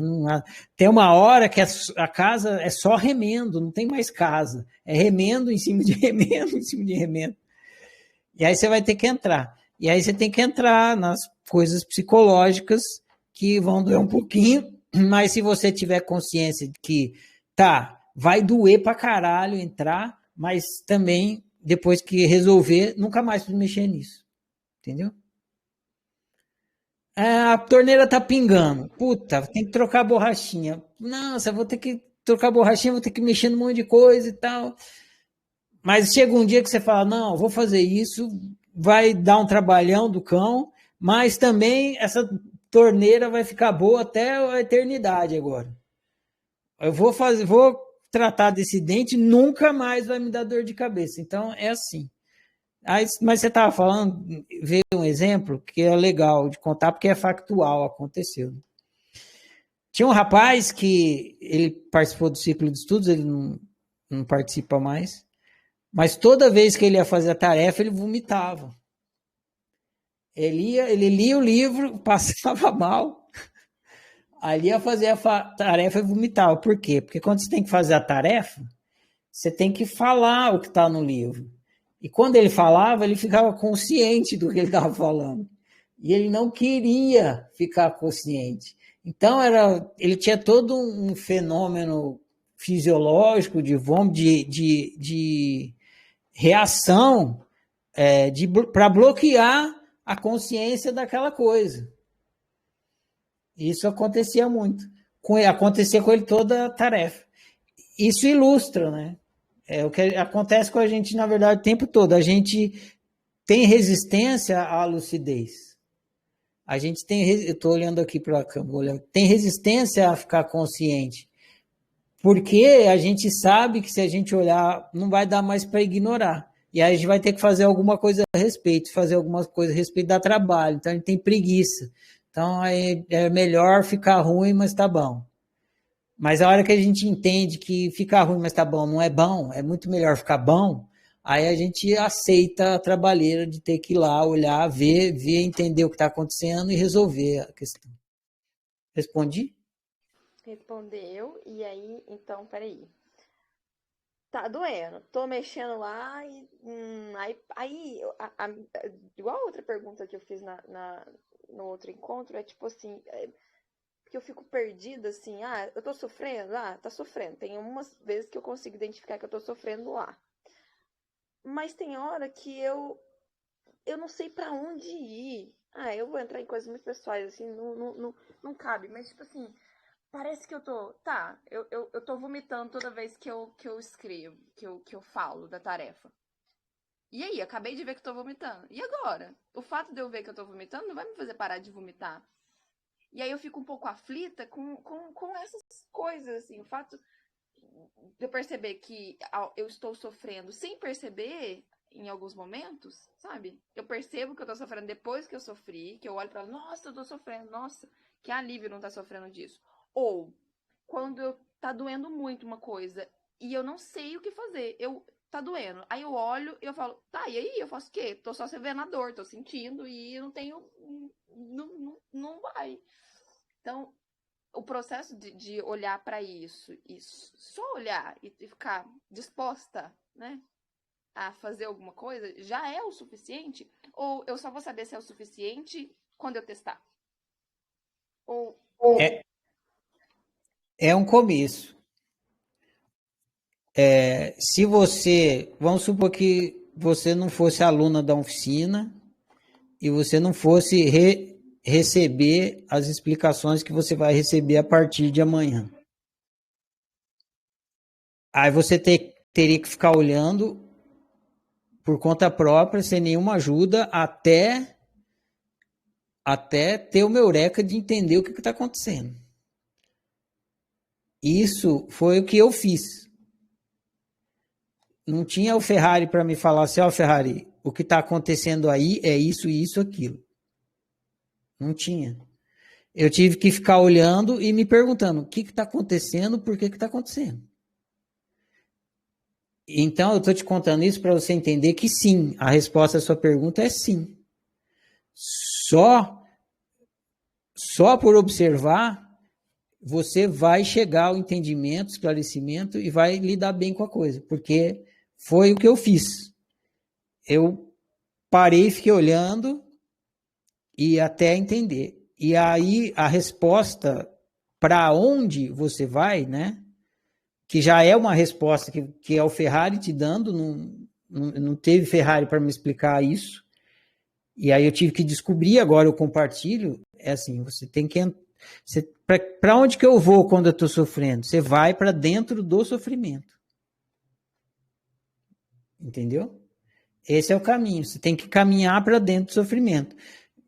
[SPEAKER 1] Tem uma hora que a casa é só remendo, não tem mais casa. É remendo em cima de remendo, em cima de remendo. E aí você vai ter que entrar. E aí você tem que entrar nas coisas psicológicas que vão doer um pouquinho, mas se você tiver consciência de que vai doer pra caralho entrar, mas também, depois que resolver, nunca mais precisa mexer nisso. Entendeu? A torneira tá pingando. Puta, tem que trocar a borrachinha. Nossa, vou ter que trocar a borrachinha, vou ter que mexer num monte de coisa e tal. Mas chega um dia que você fala, não, vou fazer isso, vai dar um trabalhão do cão, mas também essa torneira vai ficar boa até a eternidade agora. Eu vou tratar desse dente, nunca mais vai me dar dor de cabeça. Então, é assim. Mas você estava falando, veio um exemplo que é legal de contar, porque é factual, aconteceu. Tinha um rapaz que ele participou do ciclo de estudos, ele não participa mais, mas toda vez que ele ia fazer a tarefa, ele vomitava. Ele lia o livro, passava mal, aí ia fazer a tarefa e vomitava. Por quê? Porque quando você tem que fazer a tarefa, você tem que falar o que está no livro. E quando ele falava, ele ficava consciente do que ele estava falando. E ele não queria ficar consciente. Então, ele tinha todo um fenômeno fisiológico de vômito, de reação para bloquear a consciência daquela coisa. Isso acontecia muito. Acontecia com ele toda a tarefa. isso ilustra, né? É o que acontece com a gente, na verdade, o tempo todo. A gente tem resistência à lucidez. A gente tem, eu estou olhando aqui para a câmera, tem resistência a ficar consciente. Porque a gente sabe que se a gente olhar, não vai dar mais para ignorar. E aí a gente vai ter que fazer alguma coisa a respeito, fazer alguma coisa a respeito da trabalho. Então a gente tem preguiça. Então é melhor ficar ruim, mas tá bom. Mas a hora que a gente entende que ficar ruim, mas tá bom, não é bom, é muito melhor ficar bom, aí a gente aceita a trabalheira de ter que ir lá, olhar, ver, entender o que está acontecendo e resolver a questão. Respondi?
[SPEAKER 7] Respondeu, e aí, então, peraí. Tá doendo, tô mexendo lá e igual a outra pergunta que eu fiz no outro encontro, é tipo assim, porque eu fico perdida assim, eu tô sofrendo, tá sofrendo. Tem umas vezes que eu consigo identificar que eu tô sofrendo lá. Mas tem hora que eu não sei pra onde ir. Eu vou entrar em coisas muito pessoais, assim, não cabe, mas tipo assim, parece que eu tô. Tá, eu tô vomitando toda vez que eu escrevo, que eu falo da tarefa. E aí, acabei de ver que eu tô vomitando. E agora? O fato de eu ver que eu tô vomitando não vai me fazer parar de vomitar. E aí eu fico um pouco aflita com essas coisas, assim. O fato de eu perceber que eu estou sofrendo sem perceber em alguns momentos, sabe? Eu percebo que eu tô sofrendo depois que eu sofri, que eu olho pra ela, nossa, eu tô sofrendo, nossa, que alívio não tá sofrendo disso. Ou quando tá doendo muito uma coisa e eu não sei o que fazer, tá doendo. Aí eu olho e eu falo, tá, e aí eu faço o quê? Tô só vendo a dor, tô sentindo e não tenho, não vai. Então, o processo de olhar para isso e só olhar e ficar disposta, né, a fazer alguma coisa, já é o suficiente? Ou eu só vou saber se é o suficiente quando eu testar? Ou
[SPEAKER 1] É um começo. Se você, vamos supor que você não fosse aluna da oficina e você não fosse receber as explicações que você vai receber a partir de amanhã. Aí você teria que ficar olhando por conta própria, sem nenhuma ajuda, até ter o meu eureka de entender o que está acontecendo. Isso foi o que eu fiz. Não tinha o Ferrari para me falar assim, Ferrari, o que está acontecendo aí é isso, isso, aquilo. Não tinha. Eu tive que ficar olhando e me perguntando o que está acontecendo, por que está acontecendo. Então, eu estou te contando isso para você entender que sim, a resposta à sua pergunta é sim. Só por observar, você vai chegar ao entendimento, esclarecimento e vai lidar bem com a coisa, porque foi o que eu fiz. Eu parei, fiquei olhando e até entender. E aí a resposta para onde você vai, né? Que já é uma resposta que é o Ferrari te dando, não teve Ferrari para me explicar isso. E aí eu tive que descobrir, agora eu compartilho, é assim, você tem que... Para onde que eu vou quando eu estou sofrendo? Você vai para dentro do sofrimento. Entendeu? Esse é o caminho, você tem que caminhar para dentro do sofrimento.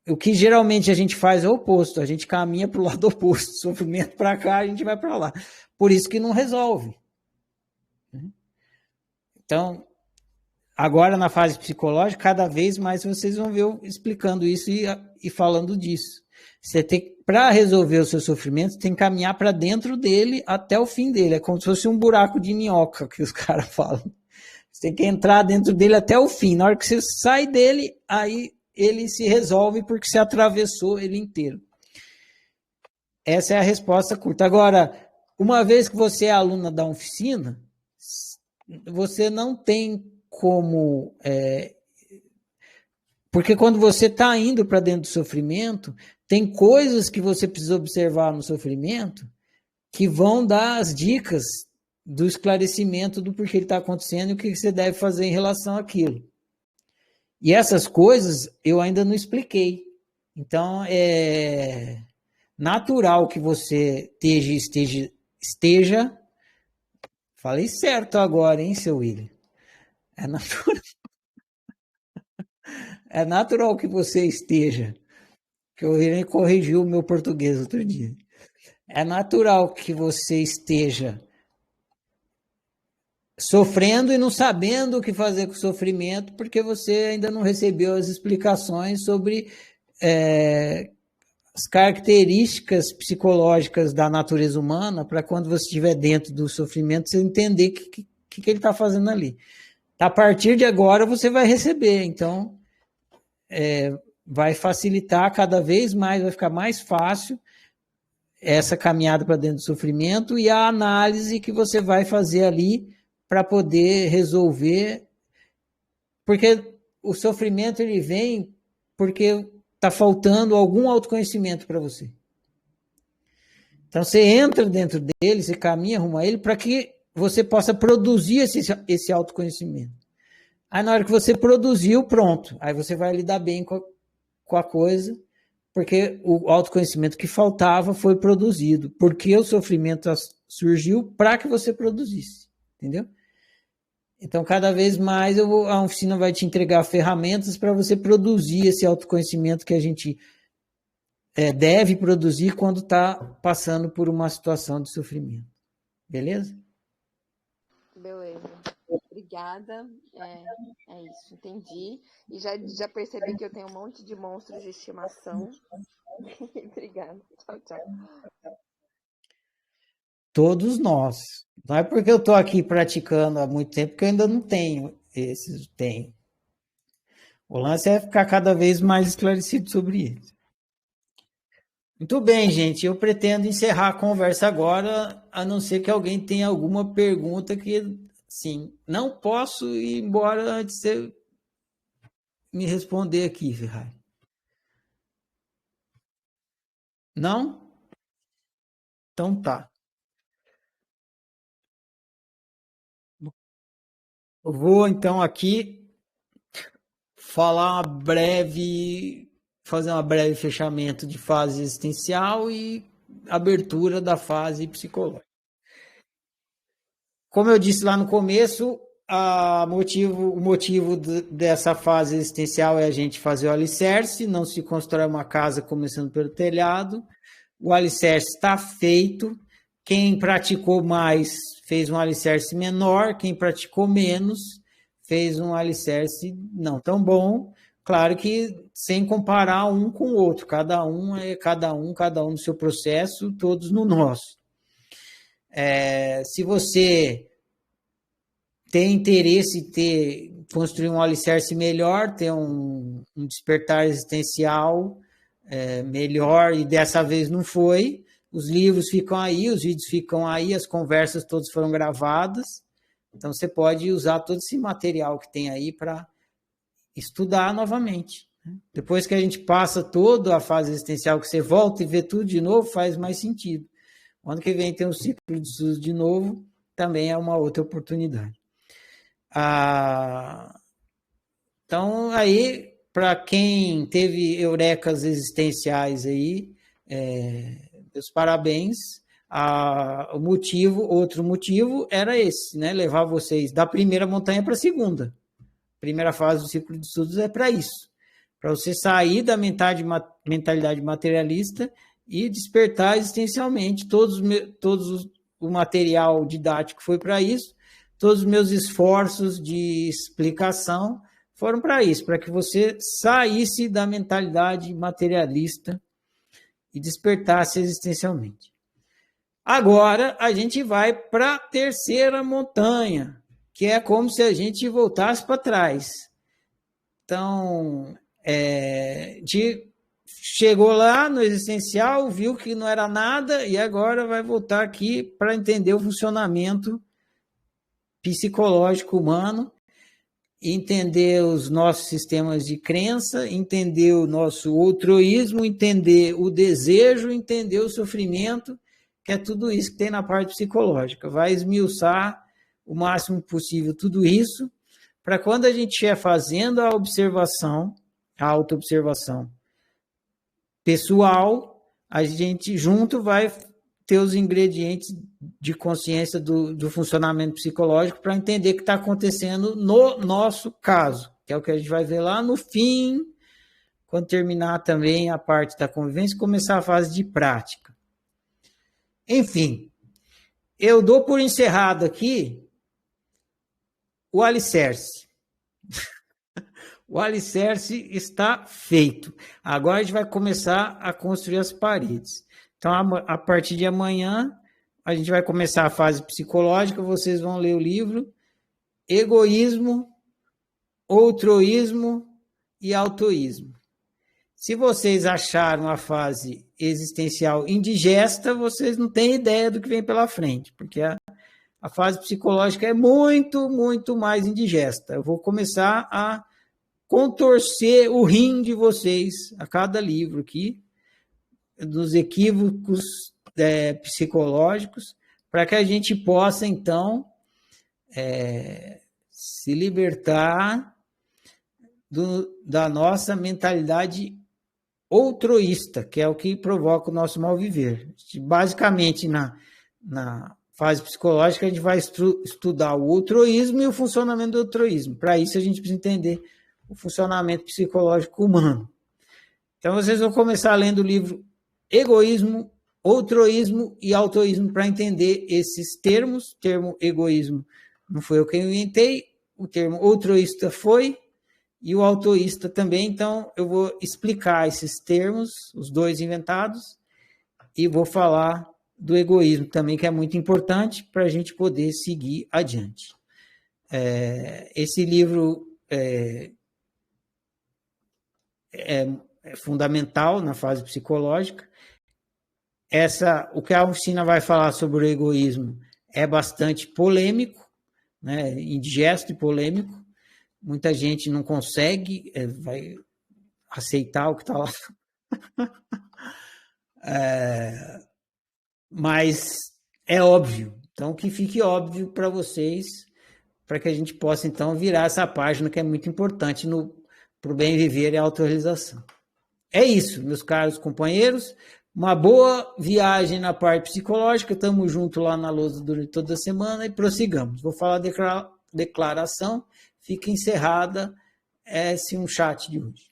[SPEAKER 1] O que geralmente a gente faz é o oposto, a gente caminha para o lado oposto, sofrimento para cá, a gente vai para lá. Por isso que não resolve. Então, agora na fase psicológica, cada vez mais vocês vão ver eu explicando isso e falando disso. Você tem, para resolver o seu sofrimento, você tem que caminhar para dentro dele até o fim dele. É como se fosse um buraco de minhoca que os caras falam. Você tem que entrar dentro dele até o fim. Na hora que você sai dele, aí ele se resolve porque você atravessou ele inteiro. Essa é a resposta curta. Agora, uma vez que você é aluna da oficina, você não tem como... porque quando você está indo para dentro do sofrimento, tem coisas que você precisa observar no sofrimento que vão dar as dicas do esclarecimento do porquê ele está acontecendo e o que você deve fazer em relação àquilo. E essas coisas eu ainda não expliquei. Então, é natural que você esteja Falei certo agora, hein, seu William? É natural, é natural que você esteja, que o William corrigiu o meu português outro dia. É natural que você esteja sofrendo e não sabendo o que fazer com o sofrimento, porque você ainda não recebeu as explicações sobre as características psicológicas da natureza humana, para quando você estiver dentro do sofrimento, você entender o que ele está fazendo ali. A partir de agora, você vai receber. Então, vai facilitar cada vez mais, vai ficar mais fácil essa caminhada para dentro do sofrimento e a análise que você vai fazer ali para poder resolver, porque o sofrimento ele vem porque está faltando algum autoconhecimento para você. Então você entra dentro dele, você caminha rumo a ele para que você possa produzir esse autoconhecimento. Aí na hora que você produziu, pronto, aí você vai lidar bem com a coisa, porque o autoconhecimento que faltava foi produzido, porque o sofrimento surgiu para que você produzisse, entendeu? Então, cada vez mais a oficina vai te entregar ferramentas para você produzir esse autoconhecimento que a gente deve produzir quando está passando por uma situação de sofrimento. Beleza?
[SPEAKER 7] Beleza. Obrigada. É isso, entendi. E já percebi que eu tenho um monte de monstros de estimação. Obrigada. Tchau, tchau.
[SPEAKER 1] Todos nós. Não é porque eu estou aqui praticando há muito tempo que eu ainda não tenho esses. Tenho. O lance é ficar cada vez mais esclarecido sobre isso. Muito bem, gente. Eu pretendo encerrar a conversa agora, a não ser que alguém tenha alguma pergunta que, sim, não posso ir embora antes de você me responder aqui, Ferrari. Não? Então tá. Eu vou então aqui fazer uma breve fechamento de fase existencial e abertura da fase psicológica. Como eu disse lá no começo, o motivo dessa fase existencial é a gente fazer o alicerce, não se constrói uma casa começando pelo telhado. O alicerce está feito. Quem praticou mais fez um alicerce menor, quem praticou menos fez um alicerce não tão bom. Claro que sem comparar um com o outro, cada um no seu processo, todos no nosso. Se você tem interesse em construir um alicerce melhor, ter um despertar existencial melhor, e dessa vez não foi, os livros ficam aí, os vídeos ficam aí, as conversas todas foram gravadas, então você pode usar todo esse material que tem aí para estudar novamente. Depois que a gente passa toda a fase existencial, que você volta e vê tudo de novo, faz mais sentido. O ano que vem tem um ciclo de estudos de novo, também é uma outra oportunidade. Então, aí, para quem teve eurecas existenciais aí, meus parabéns. Outro motivo era esse, né? Levar vocês da primeira montanha para a segunda. A primeira fase do ciclo de estudos é para isso. Para você sair da mentalidade materialista e despertar existencialmente. O material didático foi para isso. Todos os meus esforços de explicação foram para isso, para que você saísse da mentalidade materialista e despertasse existencialmente. Agora a gente vai para a terceira montanha, que é como se a gente voltasse para trás. Então, chegou lá no existencial, viu que não era nada e agora vai voltar aqui para entender o funcionamento psicológico humano, entender os nossos sistemas de crença, entender o nosso altruísmo, entender o desejo, entender o sofrimento, que é tudo isso que tem na parte psicológica. Vai esmiuçar o máximo possível tudo isso, para quando a gente estiver fazendo a observação, a autoobservação pessoal, a gente junto vai ter os ingredientes de consciência do funcionamento psicológico para entender o que está acontecendo no nosso caso, que é o que a gente vai ver lá no fim, quando terminar também a parte da convivência e começar a fase de prática. Enfim, eu dou por encerrado aqui o alicerce. O alicerce está feito. Agora a gente vai começar a construir as paredes. Então, a partir de amanhã, a gente vai começar a fase psicológica, vocês vão ler o livro Egoísmo, Outroísmo e Autoísmo. Se vocês acharam a fase existencial indigesta, vocês não têm ideia do que vem pela frente, porque a fase psicológica é muito, muito mais indigesta. Eu vou começar a contorcer o rim de vocês a cada livro aqui, dos equívocos psicológicos, para que a gente possa, então, se libertar da nossa mentalidade outroísta, que é o que provoca o nosso mal viver. Basicamente, na fase psicológica, a gente vai estudar o outroísmo e o funcionamento do outroísmo. Para isso, a gente precisa entender o funcionamento psicológico humano. Então, vocês vão começar lendo o livro Egoísmo, Outroísmo e Autoísmo para entender esses termos. O termo egoísmo não foi eu quem inventei, o termo outroísta foi, e o autoísta também. Então, eu vou explicar esses termos, os dois inventados, e vou falar do egoísmo também, que é muito importante para a gente poder seguir adiante. Esse livro é fundamental na fase psicológica. O que a oficina vai falar sobre o egoísmo é bastante polêmico, né? Indigesto e polêmico. Muita gente não consegue vai aceitar o que está lá. Mas é óbvio. Então, que fique óbvio para vocês, para que a gente possa, então, virar essa página que é muito importante para o bem viver e a autorrealização. É isso, meus caros companheiros. Uma boa viagem na parte psicológica. Estamos juntos lá na lousa durante toda a semana e prossigamos. Vou falar a declaração. Fica encerrada esse chat de hoje.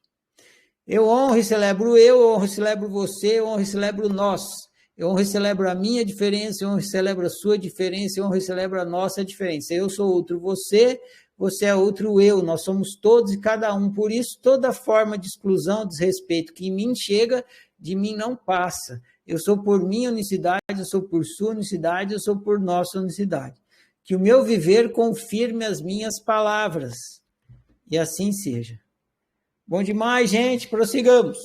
[SPEAKER 1] Eu honro e celebro eu honro e celebro você, eu honro e celebro nós. Eu honro e celebro a minha diferença, eu honro e celebro a sua diferença, eu honro e celebro a nossa diferença. Eu sou outro você, você é outro eu. Nós somos todos e cada um. Por isso, toda forma de exclusão, desrespeito que em mim chega, de mim não passa. Eu sou por minha unicidade, eu sou por sua unicidade, eu sou por nossa unicidade. Que o meu viver confirme as minhas palavras. E assim seja. Bom demais, gente. Prossigamos.